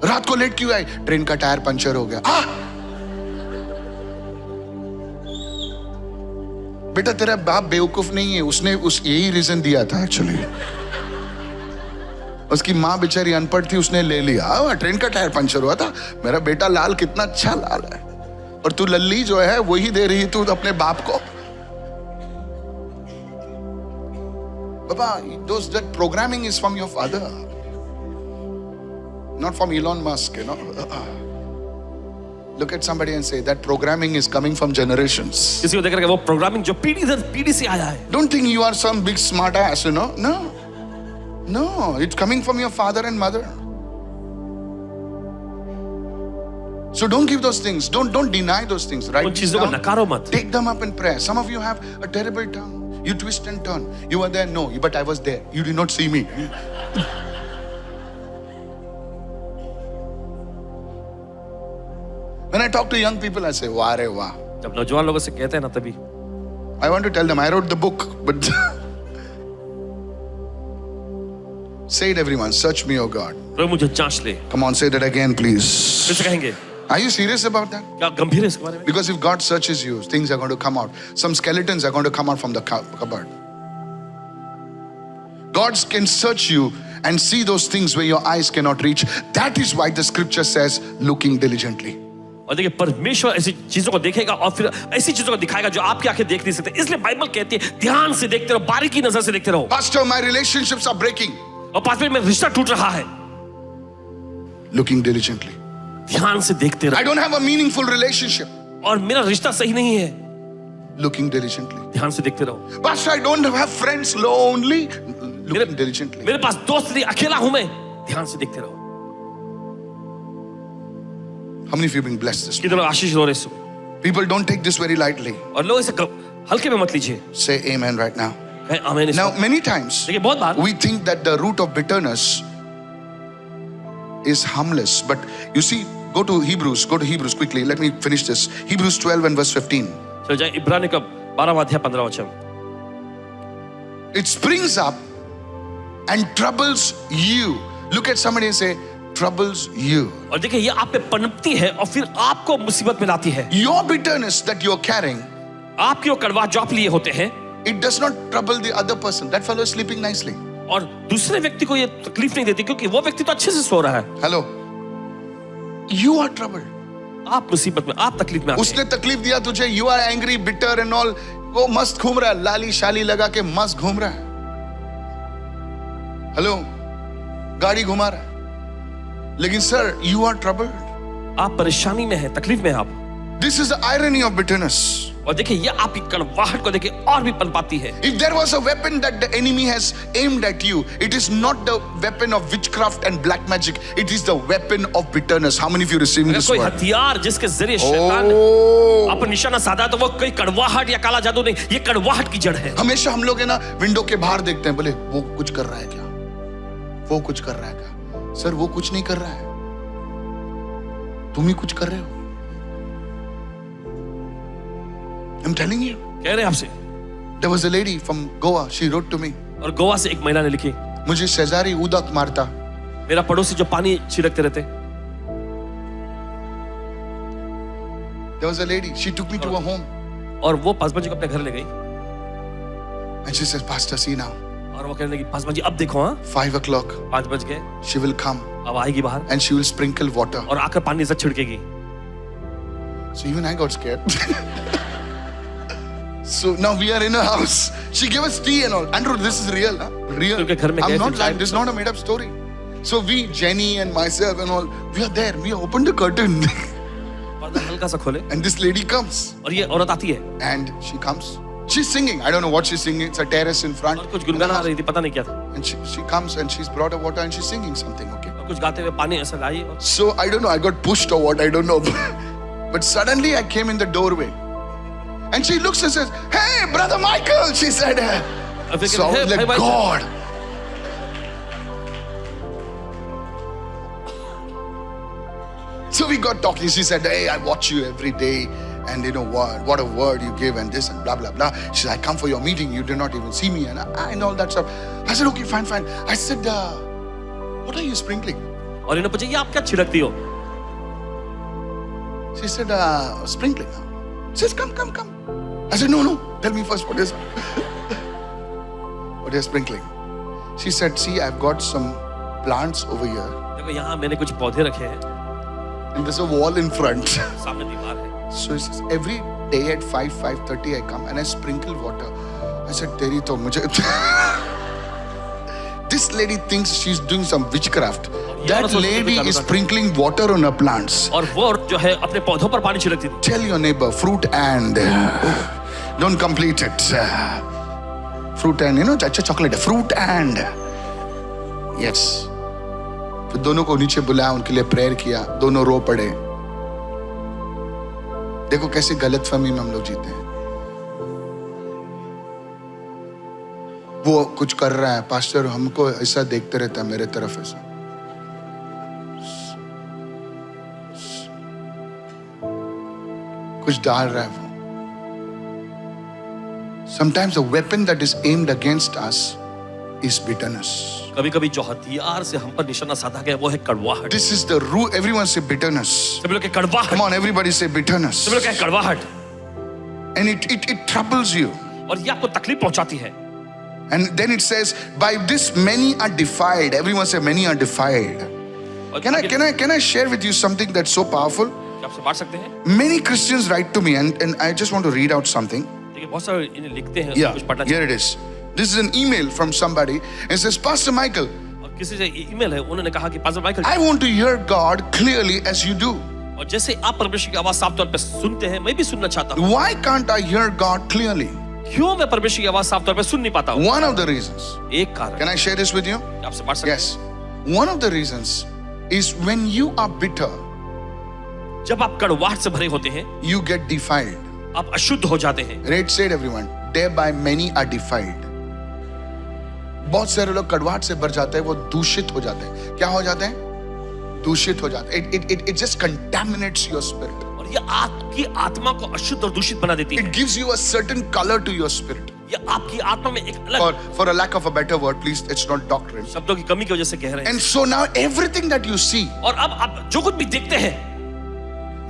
रात को लेट क्यों आई? ट्रेन का टायर पंचर हो गया. बेटा तेरा बाप बेवकूफ नहीं है. उसने यही रीजन दिया था एक्चुअली. उसकी माँ बेचारी अनपढ़ थी, उसने ले लिया. ट्रेन का टायर पंचर हुआ था. मेरा बेटा लाल कितना अच्छा लाल है, और तू लल्ली जो है वही दे रही तू अपने बाप को. Baba, that programming is from your father, not from Elon Musk, you know. Look at somebody and say that programming is coming from generations. किसी को देख रहे हैं वो प्रोग्रामिंग जो पीढ़ी दर पीढ़ी से आया है. Don't think you are some big smart ass, you know. No, it's coming from your father and mother. So don't give those things. Don't deny those things. Right? उन चीजों को नकारो मत. Take them up in prayer. Some of you have a terrible tongue. You twist and turn. You were there? No, but I was there. You did not see me. When I talk to young people, I say, "Wah re wah." जब नौजवान लोगों से कहते हैं ना तभी I want to tell them I wrote the book, but say it everyone, search me, oh God. प्रभु मुझे जांच ले। Come on, say that again, please. फिर से कहेंगे, Are you serious about that? क्या गंभीर है इसके बारे में? Because if God searches you, things are going to come out. Some skeletons are going to come out from the cupboard. God can search you and see those things where your eyes cannot reach. That is why the scripture says, looking diligently. और देखिए परमेश्वर ऐसी चीजों को देखेगा और फिर ऐसी चीजों को दिखाएगा जो आपकी आंखें देख नहीं सकते। इसलिए बाइबल कहती है ध्यान से देखते रहो, बारीकी नजर से देखते रहो। Pastor, my relationships are breaking. और पास में रिश्ता टूट रहा है, Looking diligently. ध्यान से देखते I रहो। don't have a meaningful relationship. और मेरा रिश्ता सही नहीं है, Looking diligently. ध्यान से देखते रहो। Pastor, I don't have friends, lonely. Looking diligently. मेरे पास दोस्त नहीं, अकेला हूं मैं, ध्यान से देखते रहो। How many of you have been blessed this कितने लोग आशीष हो रहे हैं? People don't take this very lightly. और लोग इसे हल्के में मत लीजिए। Say amen right now. कहें आमीन इस Now, वक्त। many times देखिए बहुत बार we think that the root of bitterness is harmless. But you see, go to Hebrews quickly. Let me finish this. Hebrews 12 and verse 15. चलो जाए इब्रानी का 12वां अध्याय 15वां वचन। It springs up and troubles you. Look at somebody and say, troubles you. और देखिए ये आप पे पनपती है और फिर आपको मुसीबत में लाती है। Your bitterness that you're carrying, आपकी वो कड़वा जो आप लिए होते हैं, it does not trouble the other person. That fellow is sleeping nicely. और दूसरे व्यक्ति को ये तकलीफ नहीं देती क्योंकि वो व्यक्ति तो अच्छे से सो रहा है। Hello. You are troubled. आप मुसीबत में, आप तकलीफ में आते उसने हैं। तकलीफ दिया तुझे, you are angry, bitter and all. वो मस्त घूम रहा है, लाली शाली लगा के मस्त घूम रहा है। हेलो, गाड़ी घुमा रहा है, लेकिन सर you are troubled. आप परेशानी में हैं, तकलीफ में हैं आप। This is the irony of bitterness. और देखिए ये आपकी कड़वाहट को देखिए और भी पनपाती है। If there was a weapon that the enemy has aimed at you, it is not the weapon of witchcraft and black magic. It is the weapon of bitterness. How many of you receiving अगर this कोई word? हथियार जिसके जरिए शैतान Oh. अपन निशाना साधा तो वो कोई कड़वाहट या काला जादू नहीं, ये कड़वाहट की जड़ है। हमेशा हम लोग है ना विंडो के बाहर देखते हैं, बोले वो कुछ कर रहा है क्या, वो कुछ कर रहा है क्या? सर वो कुछ नहीं कर रहा है, तुम ही कुछ कर रहे हो। I'm telling you. कह रहे हैं आपसे। There was a lady from Goa. She wrote to me. और गोवा से एक महिला ने लिखी, मुझे शेजारी उदक मारता। मेरा पड़ोसी जो पानी छिड़कते रहते। There was a lady. She took me to her home. और वो पासवान जी को अपने घर ले गई And she says, Pastor, see now, और वो कहने लगी, पासवान जी अब देखो, हाँ 5 o'clock, 5 बज गए, she will come अब आएगी बाहर and she will sprinkle water. और आकर पानी से छिड़केगी। So even I got scared. So now we are in her house. She gave us tea and all. Andrew, this is real, huh? Real. उनके घर में I'm गए not थे, lying. This is not a made up story. So we, Jenny and myself and all, we are there. We opened the curtain. पर्दा हल्का सा खोले And this lady comes. और ये औरत आती है And she comes. She's singing. I don't know what she's singing. It's a terrace in front. और कुछ गुनगुना रही थी, पता नहीं क्या था, And she comes and she's brought her water and she's singing something, okay? और कुछ गाते हुए पानी ऐसा लाई और So I don't know, I got pushed or what, I don't know. But suddenly I came in the doorway. And she looks and says, hey, Brother Michael, she said. फिर So I कहते, was "Hey, like, भाई, God. So we got talking. She said, hey, I watch you every day. And you know what a word you give and this and blah, blah, blah. She said, I come for your meeting. You did not even see me and all that stuff. I said, okay, fine, fine. I said, what are you sprinkling? और इन्होंने पूछा ये आप क्या छिड़कती हो? She said, sprinkling. She says, come, come, come. I said, no, no. Tell me first what is what is sprinkling. She said, see, I've got some plants over here. देखो यहाँ मैंने कुछ पौधे रखे हैं, And there's a wall in front. सामने दीवार है। So she says, every day at 5:30 I come and I sprinkle water. I said, तेरी तो मुझे This lady thinks she's doing some witchcraft. That lady is sprinkling water on her plants. और वो जो है अपने पौधों पर पानी छिड़कती थी। Tell your neighbor, fruit and don't complete it. Fruit and, you know, अच्छा chocolate. Fruit and yes. फिर दोनों को नीचे बुलाया, उनके लिए प्रेयर किया, दोनों रो पड़े। देखो कैसे गलतफहमी में हम लोग जीते हैं। वो कुछ कर रहा है, पास्टर हमको ऐसा देखते रहता है, मेरे तरफ ऐसा। कुछ डाल रहा है वो। Sometimes the weapon that is aimed against us is bitterness. कभी-कभी जो हथियार से हम पर निशाना साधा गया वो है कड़वाहट। This is the root. Everyone say bitterness. सभी लोग कहे कड़वाहट। Come on, everybody say bitterness. सभी लोग कहे कड़वाहट। And it troubles you. और ये आपको तकलीफ पहुंचाती है। And then it says, by this many are defiled. Everyone say many are defiled. और Can I share with you something that's so powerful? क्या आपसे बांट सकते हैं? Many Christians write to me, and I just want to read out something. देखिए बहुत सारे इन्हें लिखते हैं Yeah, कुछ पढ़ना here it is. This is an email from somebody. It says, Pastor Michael, और किसी से ईमेल है, उन्होंने कहा कि pastor Michael, I want to hear God clearly as you do. और जैसे आप परमेश्वर की आवाज साफ तौर पे सुनते हैं, मैं भी सुनना चाहता हूँ। Why can't I hear God clearly? क्यों मैं परमेश्वर की आवाज साफ तौर पे सुन नहीं पाता हूँ? One of the reasons. एक कारण। Can I share this with you? क्या आपसे बांट सकते हैं? Yes. One of the reasons is when you are bitter, जब आप कड़वाहट से भरे होते हैं, you get defiled. आप अशुद्ध हो जाते हैं। Read said everyone. Thereby many are defiled. बहुत सारे लोग कड़वाहट से भर जाते हैं, वो दूषित हो जाते हैं। क्या हो जाते हैं? दूषित हो जाते हैं। It just contaminates your spirit. और ये आपकी आत्मा को अशुद्ध और दूषित बना देती है। It gives you a certain color to your spirit. ये आपकी आत्मा में एक अलग, For a lack of a better word, please, it's not doctrine. शब्दों की कमी की वजह से कह रहे हैं। And so now everything that you see, और अब आप जो कुछ भी देखते हैं,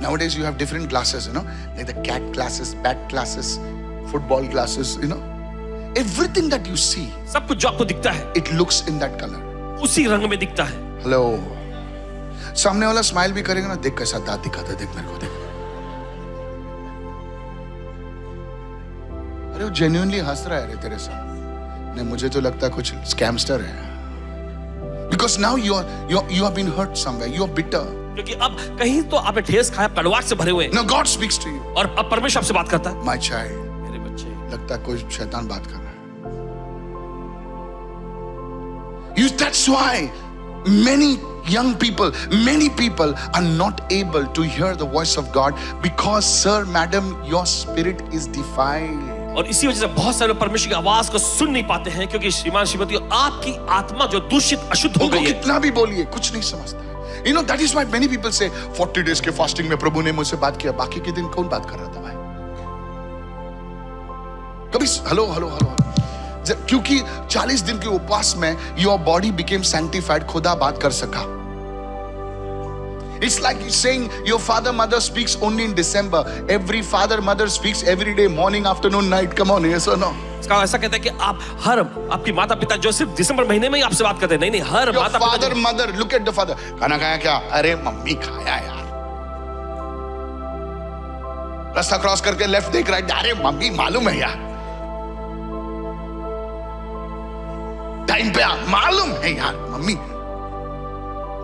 nowadays you have different classes, like the cat classes, bat classes, football classes, everything that you see, सब कुछ जो आपको दिखता है, it looks in that color. उसी रंग में दिखता है। Hello. सामने वाला स्माइल भी करेगा ना, देख कैसा दांत दिखाता है, देख मेरे को, देख। अरे वो जेन्युइनली हंस रहा है रे तेरे साथ। नहीं, मुझे तो लगता है कुछ स्कैमस्टर है। Because now you have been hurt somewhere. You are bitter. क्योंकि अब कहीं तो आपने ठेस खाया, कड़वाहट से भरे हुए हैं। Now God speaks to you. और अब परमेश्वर आपसे बात करता है। My child. मेरे बच्चे, लगता है कोई शैतान बात कर रहा है। That's why many young people, many people are not able to hear the voice of God because, sir, madam, your spirit is defiled. और इसी वजह से बहुत सारे लोग परमेश्वर की आवाज को सुन नहीं पाते हैं, क्योंकि श्रीमान श्रीमती, आपकी आत्मा जो दूषित अशुद्ध हो उनको गई है। कितना भी बोलिए कुछ नहीं समझता है। That is why many people say 40 days के फास्टिंग में प्रभु ने मुझसे बात किया, बाकी के दिन कौन बात कर रहा था भाई? कभी हेलो क्योंकि 40 दिन के उपवास में योर बॉडी बिकेम सैंक्टिफाइड, खुदा बात कर सका। It's like saying your father mother speaks only in December. Every father mother speaks every day, morning, afternoon, night. Come on, yes or no? इसका ऐसा कहता है कि आपकी माता पिता जो सिर्फ दिसंबर महीने में ही आपसे बात करते हैं, नहीं हर Your माता father पिता। mother, look at the father. खाना खाया क्या? अरे मम्मी खाया यार। रास्ता क्रॉस करके लेफ्ट देख रहा है, अरे मम्मी मालूम है यार। टाइम पे मालूम है यार,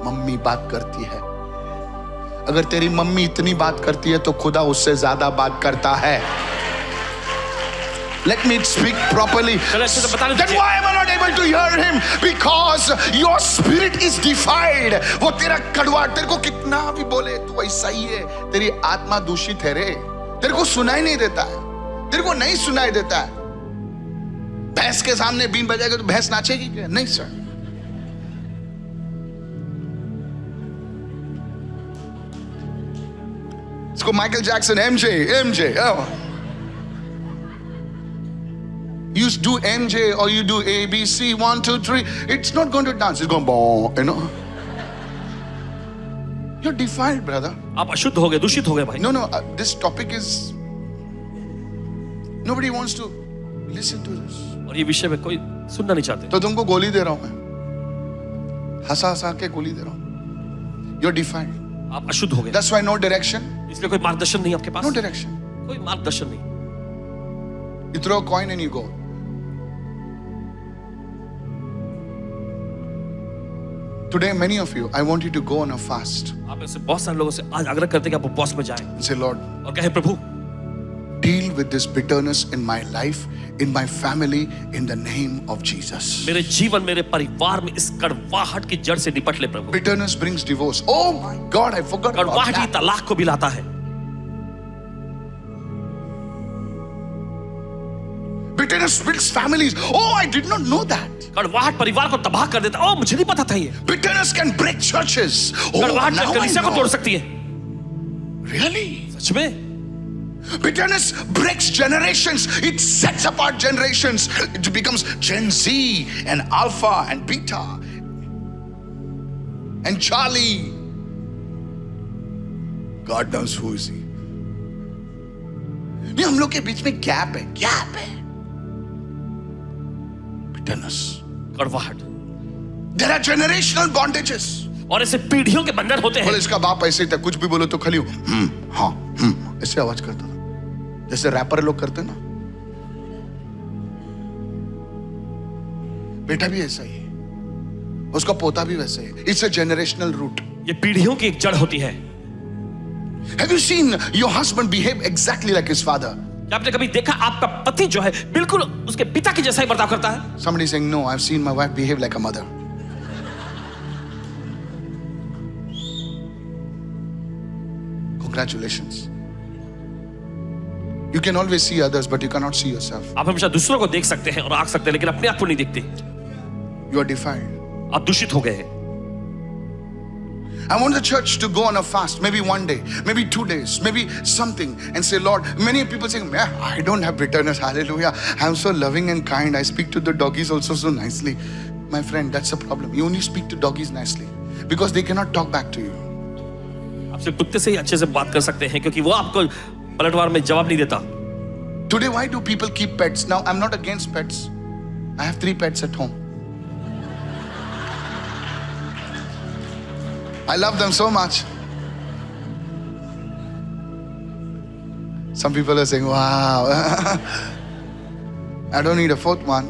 मम्मी बात करती है। अगर तेरी मम्मी इतनी बात करती है तो खुदा उससे ज्यादा बात करता है। Let me speak properly. Then why am I not able to hear him? Because your spirit is defiled. वो तेरा कड़वाहट, तेरे को कितना भी बोले तू ऐसा ही है, तेरी आत्मा दूषित है रे। तेरे को सुनाई नहीं देता है, तेरे को नहीं सुनाई देता है। भैंस के सामने बीन बजाएगा तो भैंस नाचेगी क्या? नहीं सर। इसको Michael Jackson, MJ. Oh. You do MJ or you do A, B, C, 1, 2, 3. It's not going to dance. It's going boom, You're defiled, brother. आप अशुद्ध हो गए, दूषित हो गए भाई। No. This topic is. Nobody wants to listen to this. और ये विषय में कोई सुनना नहीं चाहते। तो तुमको गोली दे रहा हूं मैं, हंसा के गोली दे रहा हूं। You're defiled. आप अशुद्ध हो गए। That's why no direction. इसलिए कोई मार्गदर्शन नहीं आपके पास। No direction. कोई मार्गदर्शन नहीं। You throw a coin and you go. Today, many of you, I want you to go on a fast. आप ऐसे बहुत सारे लोगों से आज आग्रह करते हैं कि आप उपवास में जाएं। And say, Lord, और कहे प्रभु, deal with this bitterness in my life, in my family, in the name of Jesus. मेरे जीवन, मेरे परिवार में इस कड़वाहट की जड़ से निपट ले प्रभु। Bitterness brings divorce. Oh my God, I forgot about कड़वाहट ही that. तलाक को भी लाता है। Bitterness brings families. Oh, I did not know that. कड़वाहट परिवार को तबाह कर देता है। ओह, मुझे नहीं पता था ये। Bitterness can break churches. Oh, कड़वाहट now I कलीसिया को know. तोड़ सकती है। Really? सच में? Bitterness breaks generations. It sets apart generations. It becomes Gen Z and Alpha and Beta and Charlie. God knows who is he. नहीं, हम लोग के बीच में गैप है. Bitterness. कड़वाहट. There are generational bondages. और ऐसे पीढ़ियों के बंधन होते हैं. बोले इसका बाप ऐसे ही था, कुछ भी बोलो तो खाली हाँ ऐसे आवाज करता था, जैसे रैपर लोग करते ना. बेटा भी ऐसा ही है, उसका पोता भी वैसे ही. It's a generational root. ये पीढ़ियों की एक जड़ होती है. Have you seen your husband behave exactly like his father? क्या आपने कभी देखा आपका पति जो है बिल्कुल उसके पिता के जैसा ही बर्ताव करता है? Somebody saying no, I've seen my wife behave like a mother. Congratulations. You can always see others, but you cannot see yourself. आप हमेशा दूसरों को देख सकते हैं और आंक सकते हैं, लेकिन अपने आप को नहीं देखते. You are defiled. आप दूषित हो गए हैं. I want the church to go on a fast, maybe one day, maybe 2 days, maybe something, and say, Lord, many people saying, I don't have bitterness, hallelujah. I'm so loving and kind. I speak to the doggies also so nicely. My friend, that's the problem. You only speak to doggies nicely because they cannot talk back to you. आपसे कुत्ते से ही अच्छे से बात कर सकते हैं क्योंकि वो आपको पलटवार में जवाब नहीं देता. Today, why do people keep pets? Now, I'm not against pets. I have 3 pets at home. I love them so much. Some people are saying, wow, I don't need a 4th one.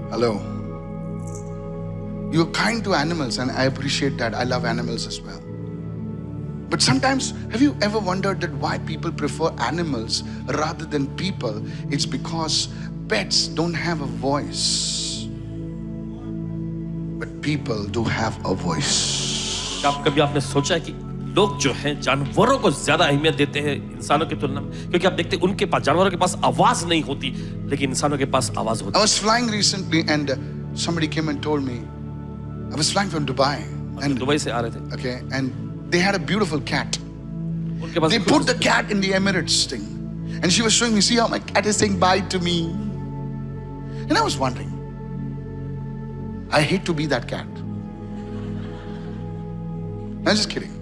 Hello. You're kind to animals and I appreciate that. I love animals as well. But sometimes, have you ever wondered that why people prefer animals rather than people? It's because pets don't have a voice. But people do have a voice. आप कभी आपने सोचा है कि लोग जो हैं जानवरों को ज्यादा अहमियत देते हैं इंसानों की तुलना में? क्योंकि आप देखते हैं उनके पास, जानवरों के पास आवाज नहीं होती, लेकिन इंसानों के पास आवाज होती I was flying recently and somebody came and told me, I was flying from Dubai है. and दुबई से आ रहे थे. okay, and they had a beautiful cat. उनके पास They put the cat in the Emirates thing and she was showing me, see how my cat is saying bye to me. And I was wondering, I hate to be that cat. I'm just kidding.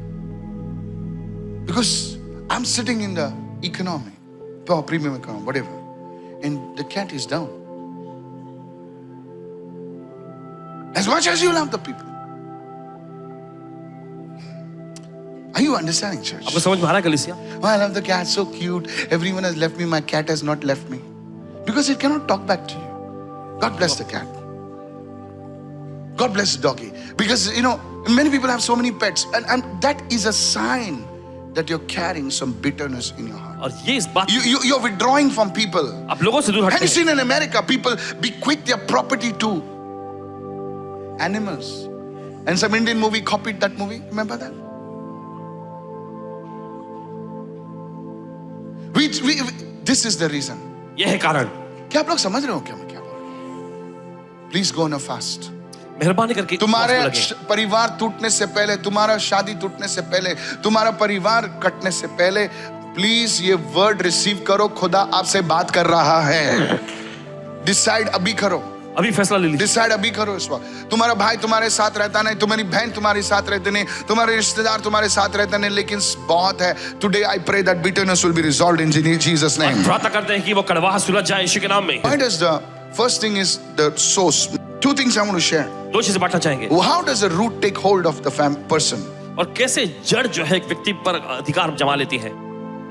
Because I'm sitting in the economy, premium economy, whatever, and the cat is down. As much as you love the people. Are you understanding, church? आपको समझ में आ रहा है कलीसिया? Oh, I love the cat, so cute. Everyone has left me, my cat has not left me. Because it cannot talk back to you. God bless the cat. God bless the doggy. Because, you know, many people have so many pets. And that is a sign that you're carrying some bitterness in your heart. और ये इस बात You're withdrawing from people. आप लोगों से दूर Have हटते you हैं. seen in America, people bequeath their property to animals? And some Indian movie copied that movie. Remember that? This is the reason. ये है कारण. क्या आप लोग समझ रहे हो क्या मैं क्या बोल रहा हूँ? Please go on a fast. मेहरबानी करके तुम्हारे उपवास में लगे. परिवार टूटने से पहले, तुम्हारा शादी टूटने से पहले, तुम्हारा परिवार कटने से पहले, प्लीज ये वर्ड रिसीव करो. खुदा आपसे बात कर रहा है. डिसाइड अभी करो. अभी फैसला ले लीजिए. डिसाइड अभी करो इस वक्त. तुम्हारा भाई तुम्हारे साथ रहता नहीं, तुम्हारी बहन तुम्हारे साथ रहते नहीं, तुम्हारे रिश्तेदार तुम्हारे साथ रहते नहीं, लेकिन बहुत है. Today I pray that bitterness will be resolved in Jesus name. प्रार्थना करते हैं कि वो कड़वाहट सुलझ जाए यीशु के नाम में. Why does the first thing is the source? 2 things I want to share. 2 चीजें बांटना चाहेंगे. How does a root take hold of the person? और कैसे जड़ जो है एक व्यक्ति पर अधिकार जमा लेती है.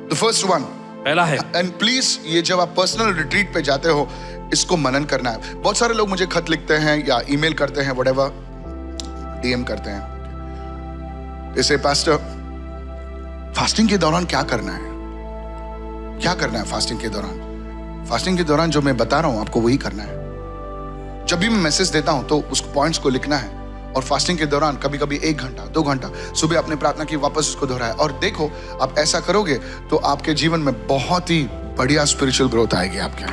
The first one. पहला है, And please, ये जब आप पर्सनल रिट्रीट पे जाते हो, इसको मनन करना है. बहुत सारे लोग मुझे खत लिखते हैं या ईमेल करते हैं, whatever, DM करते हैं. जैसे पास्टर, फास्टिंग के दौरान क्या करना है? क्या करना है फास्टिंग के दौरान? फास्टिंग के दौरान जो मैं बता रहा हूं आपको वही करना है. जब भी मैं मैसेज देता हूं तो उस पॉइंट्स को लिखना है. और फास्टिंग के दौरान कभी कभी 1 घंटा 2 घंटा सुबह अपने प्रार्थना की वापस उसको दोहराए. और देखो, आप ऐसा करोगे तो आपके जीवन में बहुत ही बढ़िया स्पिरिचुअल ग्रोथ आएगी आपके.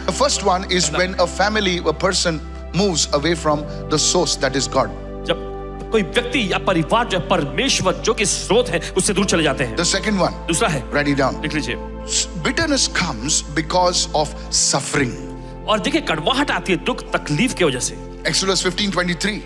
The first one is when a family, a person moves away from the source that is God. जब कोई व्यक्ति या परिवार जो है परमेश्वर जो कि स्रोत है उससे दूर चले जाते हैं। The second one, दूसरा है, write it down. लिख लीजिए। Bitterness comes because of suffering. और देखिए कड़वाहट आती है दुख तकलीफ की वजह से। Exodus 15:23.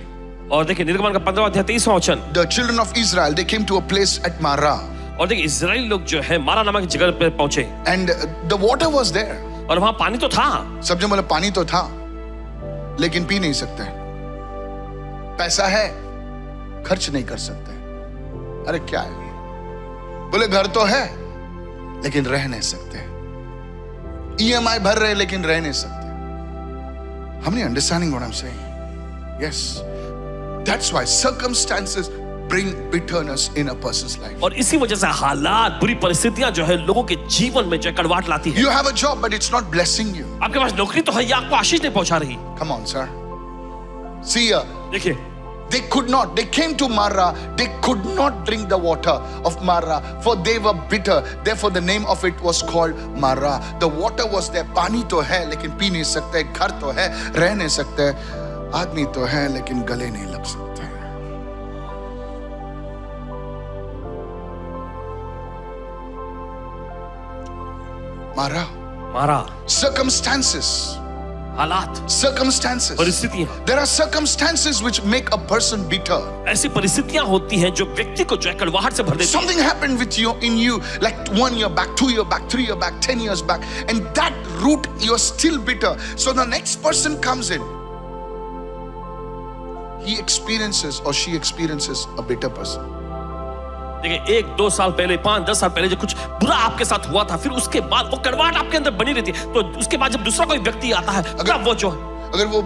और देखिए निर्गमन का 15वां अध्याय 23वां वचन। The children of Israel, they came to a place at Marah, और देखिए इजराइली लोग जो है मारा नामक जगह पे पहुंचे and the water was there. और वहां पानी तो था, सब जन बोले पानी तो था, लेकिन पी नहीं सकते। पैसा है, खर्च नहीं कर सकते। अरे क्या है? बोले घर तो है, लेकिन रह नहीं सकते। EMI भर रहे लेकिन रह नहीं सकते। How many understanding what I'm saying? Yes. That's why circumstances bring bitterness in a person's life. और इसी वजह से हालात बुरी परिस्थितियां जो है लोगों के जीवन में जो है कड़वाहट लाती है। You have a job but it's not blessing you. आपके पास नौकरी तो है, ये आपको आशीष नहीं पहुंचा रही। Come on, sir. See ya. देखिए They could not. They came to Marah. They could not drink the water of Marah, for they were bitter. Therefore, the name of it was called Marah. The water was there. पानी तो है, लेकिन P नहीं सकते। घर तो है, रह नहीं सकते। आदमी तो है, लेकिन गले नहीं लग सकते। Marah. मारा Circumstances. हालात Circumstances. परिस्थितियां, There are circumstances which make a person bitter. ऐसी परिस्थितियां होती हैं जो व्यक्ति को जो है कड़वाहट से भर देती हैं। Something happened with you in you like 1 year back, 2 years back, 3 years back, 10 years back, and that root you're still bitter. So the next person comes in, he experiences or she experiences a bitter person. देखिए 1, 2 साल पहले, 5, 10 साल पहले जो कुछ बुरा आपके साथ हुआ था, फिर उसके बाद वो कड़वाहट आपके अंदर बनी रहती है। तो उसके बाद जब दूसरा कोई व्यक्ति आता है, तब वो जो अगर वो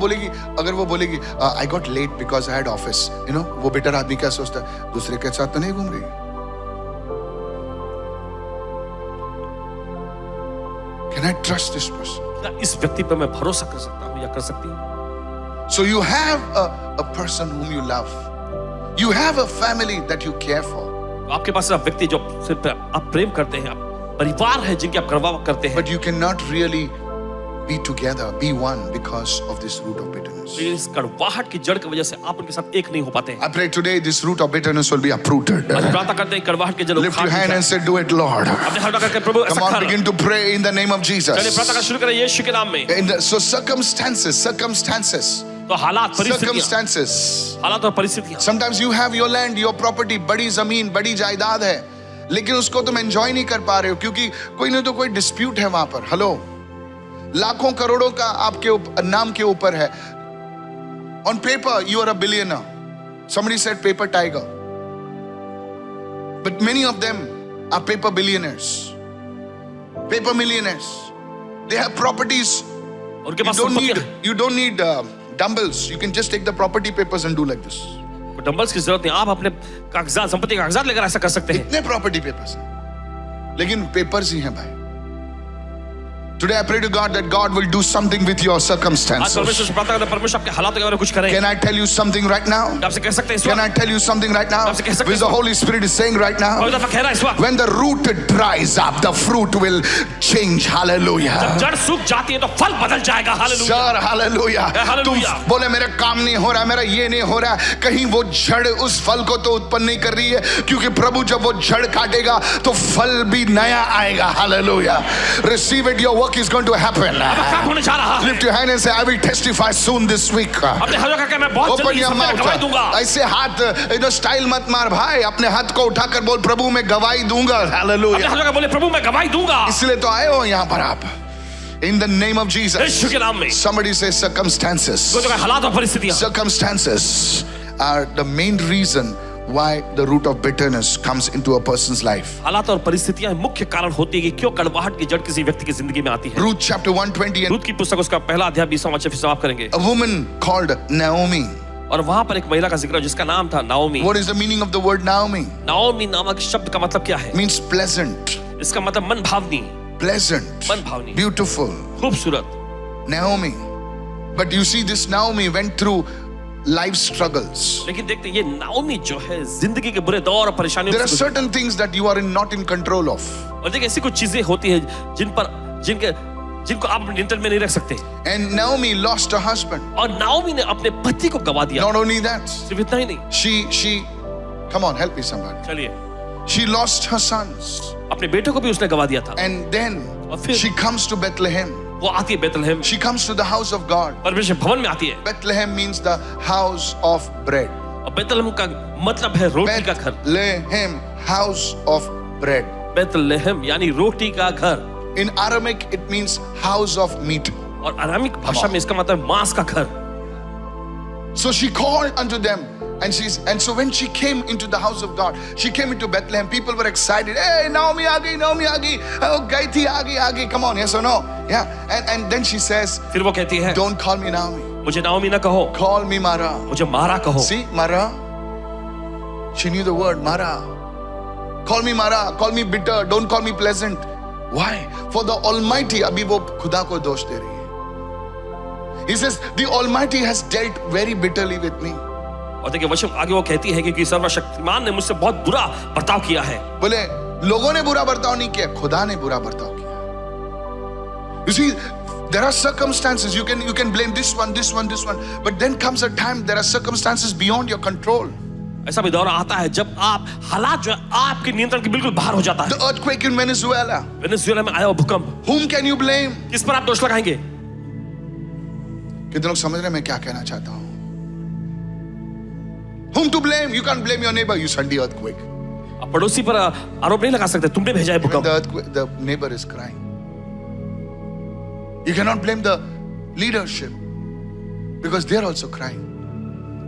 बोलेगी I got late because I had office, you know, वो बिटर आदमी क्या सोचता है? दूसरे के साथ तो नहीं घूम रही। Can I trust this person? क्या इस व्यक्ति पर मैं भरोसा कर सकता हूँ या कर सकती हूँ? So you have a person whom you love. You have a family that you care for. आपके पास ऐसा व्यक्ति जो सिर्फ आप प्रेम करते हैं, आप परिवार है जिनकी आप करवा करते हैं, But you cannot really be together, be one because of this root of bitterness. लेकिन इस कड़वाहट की जड़ की वजह से आप उनके साथ एक नहीं हो पाते हैं। I pray today this root of bitterness will be uprooted. आज प्रार्थना करते हैं कड़वाहट के जड़ Lift your hand and say, do it, Lord. अपने हाथ करके प्रभु Come ऐसा on, कर। begin to pray in the name of चलिए Jesus. प्रार्थना करना शुरू करें यीशु के नाम में। So circumstances, तो हालात परिस्थितियां, circumstances. हालात और परिस्थितियां, Sometimes you have your land, your property, बड़ी जमीन, बड़ी जायदाद है, लेकिन उसको तुम एंजॉय नहीं कर पा रहे हो क्योंकि कोई ना तो कोई डिस्प्यूट है वहां पर। हेलो, लाखों करोड़ों का आपके नाम के ऊपर है। On paper you are a billionaire. Somebody said paper tiger, but many of them are paper billionaires, paper millionaires. They have properties. उनके पास संपत्तियां हैं। You don't need dumbbells. You can just take the property papers and do like this. Dumbbells की जरूरत नहीं, आप अपने कागजात, संपत्ति के कागजात लेकर ऐसा कर सकते हैं। इतने प्रॉपर्टी पेपर्स हैं, लेकिन पेपर्स ही हैं भाई। Today I pray to God that God will do something with your आज circumstances. परमेश्वर से प्रार्थना करते हैं परमेश्वर आपके हालातों के बारे में कुछ करें। Can I tell you something right now? आपसे कह सकते हैं इस Can I वक्त, tell you something right now? आपसे कह सकते हैं Which the Holy Spirit is saying right now? पवित्र आत्मा कह रहा है इस वक्त, When the root dries up, the fruit will change. जब Hallelujah. जड़ सूख जाती है तो फल बदल जाएगा। हालेलुया। Sir, hallelujah. तुम Hallelujah. बोले मेरा काम नहीं हो रहा, मेरा ये नहीं हो रहा, कहीं वो जड़ उस फल को तो उत्पन्न नहीं कर रही है, क्योंकि प्रभु जब वो जड़ काटेगा तो फल भी नया आएगा। Hallelujah. Receive it. Your work is going to happen. अब काम होने जा रहा है। Lift your hand and say, I will testify soon this week. अपने हाथों का मैं बहुत Open जल्दी your सबसे गवाही दूंगा। mouth. ऐसे हाथ स्टाइल मत मार भाई, अपने हाथ को उठाकर बोल, प्रभु मैं गवाही दूंगा। अपने Hallelujah. हाथों का बोले प्रभु मैं गवाही दूंगा। इसलिए तो आए हो यहाँ पर आप। In the name of Jesus. यीशु के नाम में। Somebody say circumstances. कोई तो कहे हालात और परिस्थितियां। Circumstances are the main reason why the root of bitterness comes into a person's life. हालात और परिस्थितियां मुख्य कारण होती है कि क्यों कड़वाहट की जड़ किसी व्यक्ति की जिंदगी में आती है। Ruth chapter 120, and रूत की पुस्तक उसका पहला अध्याय 20वां वचन फिर समाप्त करेंगे। a woman called Naomi. और वहां पर एक महिला का जिक्र है जिसका नाम था Naomi. What is the meaning of the word Naomi? Naomi नामक शब्द का मतलब क्या है? Means pleasant, इसका मतलब मन भावनी, pleasant, मन भावनी, beautiful. खूबसूरत। Naomi. But you see, this Naomi went through life struggles. लेकिन देखते हैं ये नाओमी जो है जिंदगी के बुरे दौर और परेशानियों There are से certain things that you are not in control of. और देखिए ऐसी कुछ चीजें होती है जिनके जिनको आप नियंत्रण में नहीं रख सकते। And Naomi lost her husband. और नाओमी ने अपने पति को गवा दिया। Not only that, सिर्फ इतना ही नहीं, she come on, help me somebody. चलिए, She lost her sons. अपने बेटे को भी उसने गवा दिया था। And then और फिर she comes to Bethlehem. वो आती है Bethlehem, She comes to the house of God. परमेश्वर भवन में आती है। Bethlehem means the house of bread. और बेतलहम का मतलब है रोटी का घर। Bethlehem, house of bread. Bethlehem यानी रोटी का घर। In Aramaic, it means house of meat. और अरामिक भाषा में इसका मतलब मांस का घर। So she called unto them, and so when she came into the house of God, she came into Bethlehem. People were excited. Hey, Naomi aa gayi, Naomi aa gayi. Oh, gayi thi, aa gayi. Come on, yes or no? Yeah. And then she says, फिर वो कहती है, don't call me Naomi. मुझे Naomi ना कहो, Call me Mara. मुझे मारा कहो। See, Mara. She knew the word Mara. Call me Mara. Call me bitter. Don't call me pleasant. Why? For the Almighty. अभी वो खुदा को दोष दे रही है. He says, the Almighty has dealt very bitterly with me. और देखिए वचन आगे वो कहती है कि सर्वशक्तिमान ने मुझसे बहुत बुरा बर्ताव किया है। बोले लोगों ने बुरा बर्ताव नहीं किया, खुदा ने बुरा बर्ताव किया। You see, there are circumstances. You can blame this one, but then comes a time there are circumstances beyond your control. ऐसा भी दौर आता है जब आप हालात जो है आपके नियंत्रण के बिल्कुल बाहर हो जाता है। The earthquake in Venezuela. Venezuela में आया वो भूकंप, Whom can you blame? किस पर आप दोष लगाएंगे? कितने लोग समझ रहे हैं मैं क्या कहना चाहता हूं? Whom to blame? You can't blame your neighbor. You sent the earthquake. आप पड़ोसी पर आरोप नहीं लगा सकते, तुमने भेजा है When भूकंप। the earthquake, the neighbor is crying. You cannot blame the leadership because they are also crying.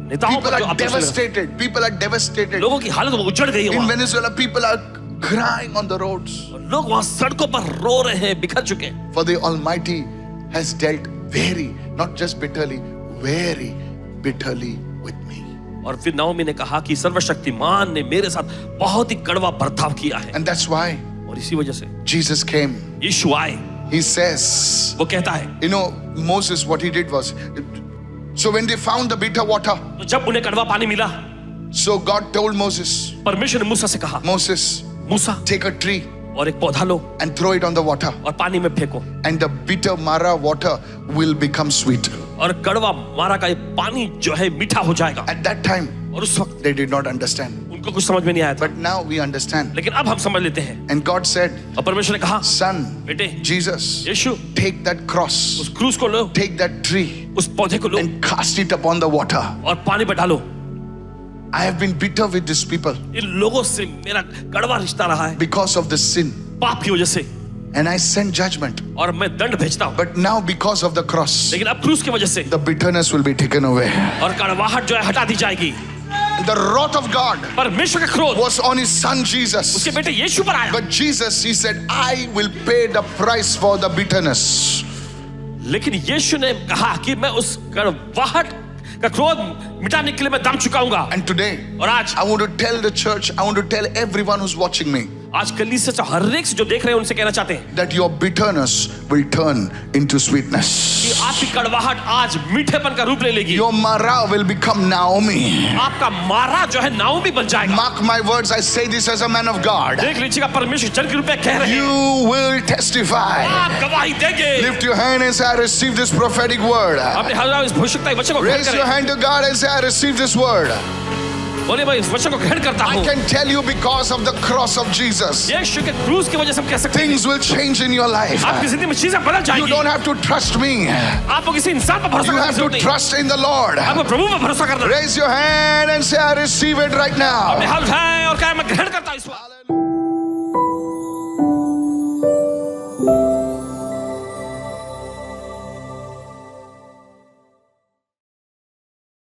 नेताओं People पर जो are आप दोष लगा- devastated. People are devastated. लोगों की हालत वो उजड़ गई है In वहाँ। Venezuela, people are crying on the roads. लोग वहाँ सड़कों पर रो रहे हैं, बिखर चुके हैं। For the Almighty has dealt very, not just bitterly, very bitterly with me. और फिर नाओमी ने कहा कि सर्वशक्तिमान ने मेरे साथ बहुत ही कड़वा बर्ताव किया है। And that's why और इसी वजह से Jesus came. यीशु आए। He says, वो कहता है, you know, Moses, what he did was, so when they found the bitter water, तो जब उन्हें कड़वा पानी मिला, so God told Moses, परमेश्वर ने मूसा से कहा, Moses, Musa take a tree और एक पौधा लो and throw it on the water, और पानी में फेंको and the bitter Mara water will become sweet. और कड़वा मारा का ये पानी जो है मीठा हो जाएगा। At that time, और उस वक्त they did not understand. उनको कुछ समझ में नहीं आया था, But now we understand. लेकिन अब हम समझ लेते हैं। And God said, और परमेश्वर ने कहा, Son, बेटे Jesus, Yeshu, take that cross, उस क्रूस को लो, take that tree, उस पौधे को लो and cast it upon the water. और पानी पे डालो। I have been bitter with these people इन लोगों से मेरा कड़वा रिश्ता रहा है because of the sin, पाप की वजह से, and I send judgment. और मैं दंड भेजता हूँ। But now, because of the cross, लेकिन अब क्रूस की वजह से the bitterness will be taken away. और कड़वाहट जो है हटा दी जाएगी। The wrath of God परमेश्वर का क्रोध was on his son Jesus. उसके बेटे यीशु पर आया, But Jesus, he said, I will pay the price for the bitterness. लेकिन यीशु ने कहा कि मैं उस कड़वाहट का क्रोध मिटाने के लिए मैं दाम चुकाऊंगा। And today, और आज I want to tell the church, I want to tell everyone who's watching me, आज कलीसिया से हर एक से जो देख रहे हैं उनसे कहना चाहते हैं that your bitterness will turn into कि sweetness. आपकी कड़वाहट आज मीठेपन का रूप ले लेगी। Your Mara will become Naomi. आपका मारा जो है नाओमी बन जाएगा। Mark my words, I say this as a man of God. देख लीजिएगा, परमेश्वर जन के रूप में कह रहे हैं, You will testify. आप गवाही देंगे। Lift your hand and say, I receive this prophetic word. अपने हाथ इस भविष्यवाणी वचन को ग्रहण Raise your करें। hand to God and say, I receive this word. बोले मैं इस वचन को ग्रहण करता I हूँ। can tell you because of the cross of Jesus, यीशु के क्रूस की वजह से हम कह सकते हैं things will change in your life. आपकी जिंदगी में चीजें बदल You जाएगी। don't have to trust me. आपको किसी इंसान पर भरोसा You करने have की to जरूरत नहीं। trust in the Lord. आपको प्रभु पर भरोसा करना है। Raise your hand and say, I receive it right अपने now. हाथ उठाएं और कहें मैं ग्रहण करता हूँ इस वक्त।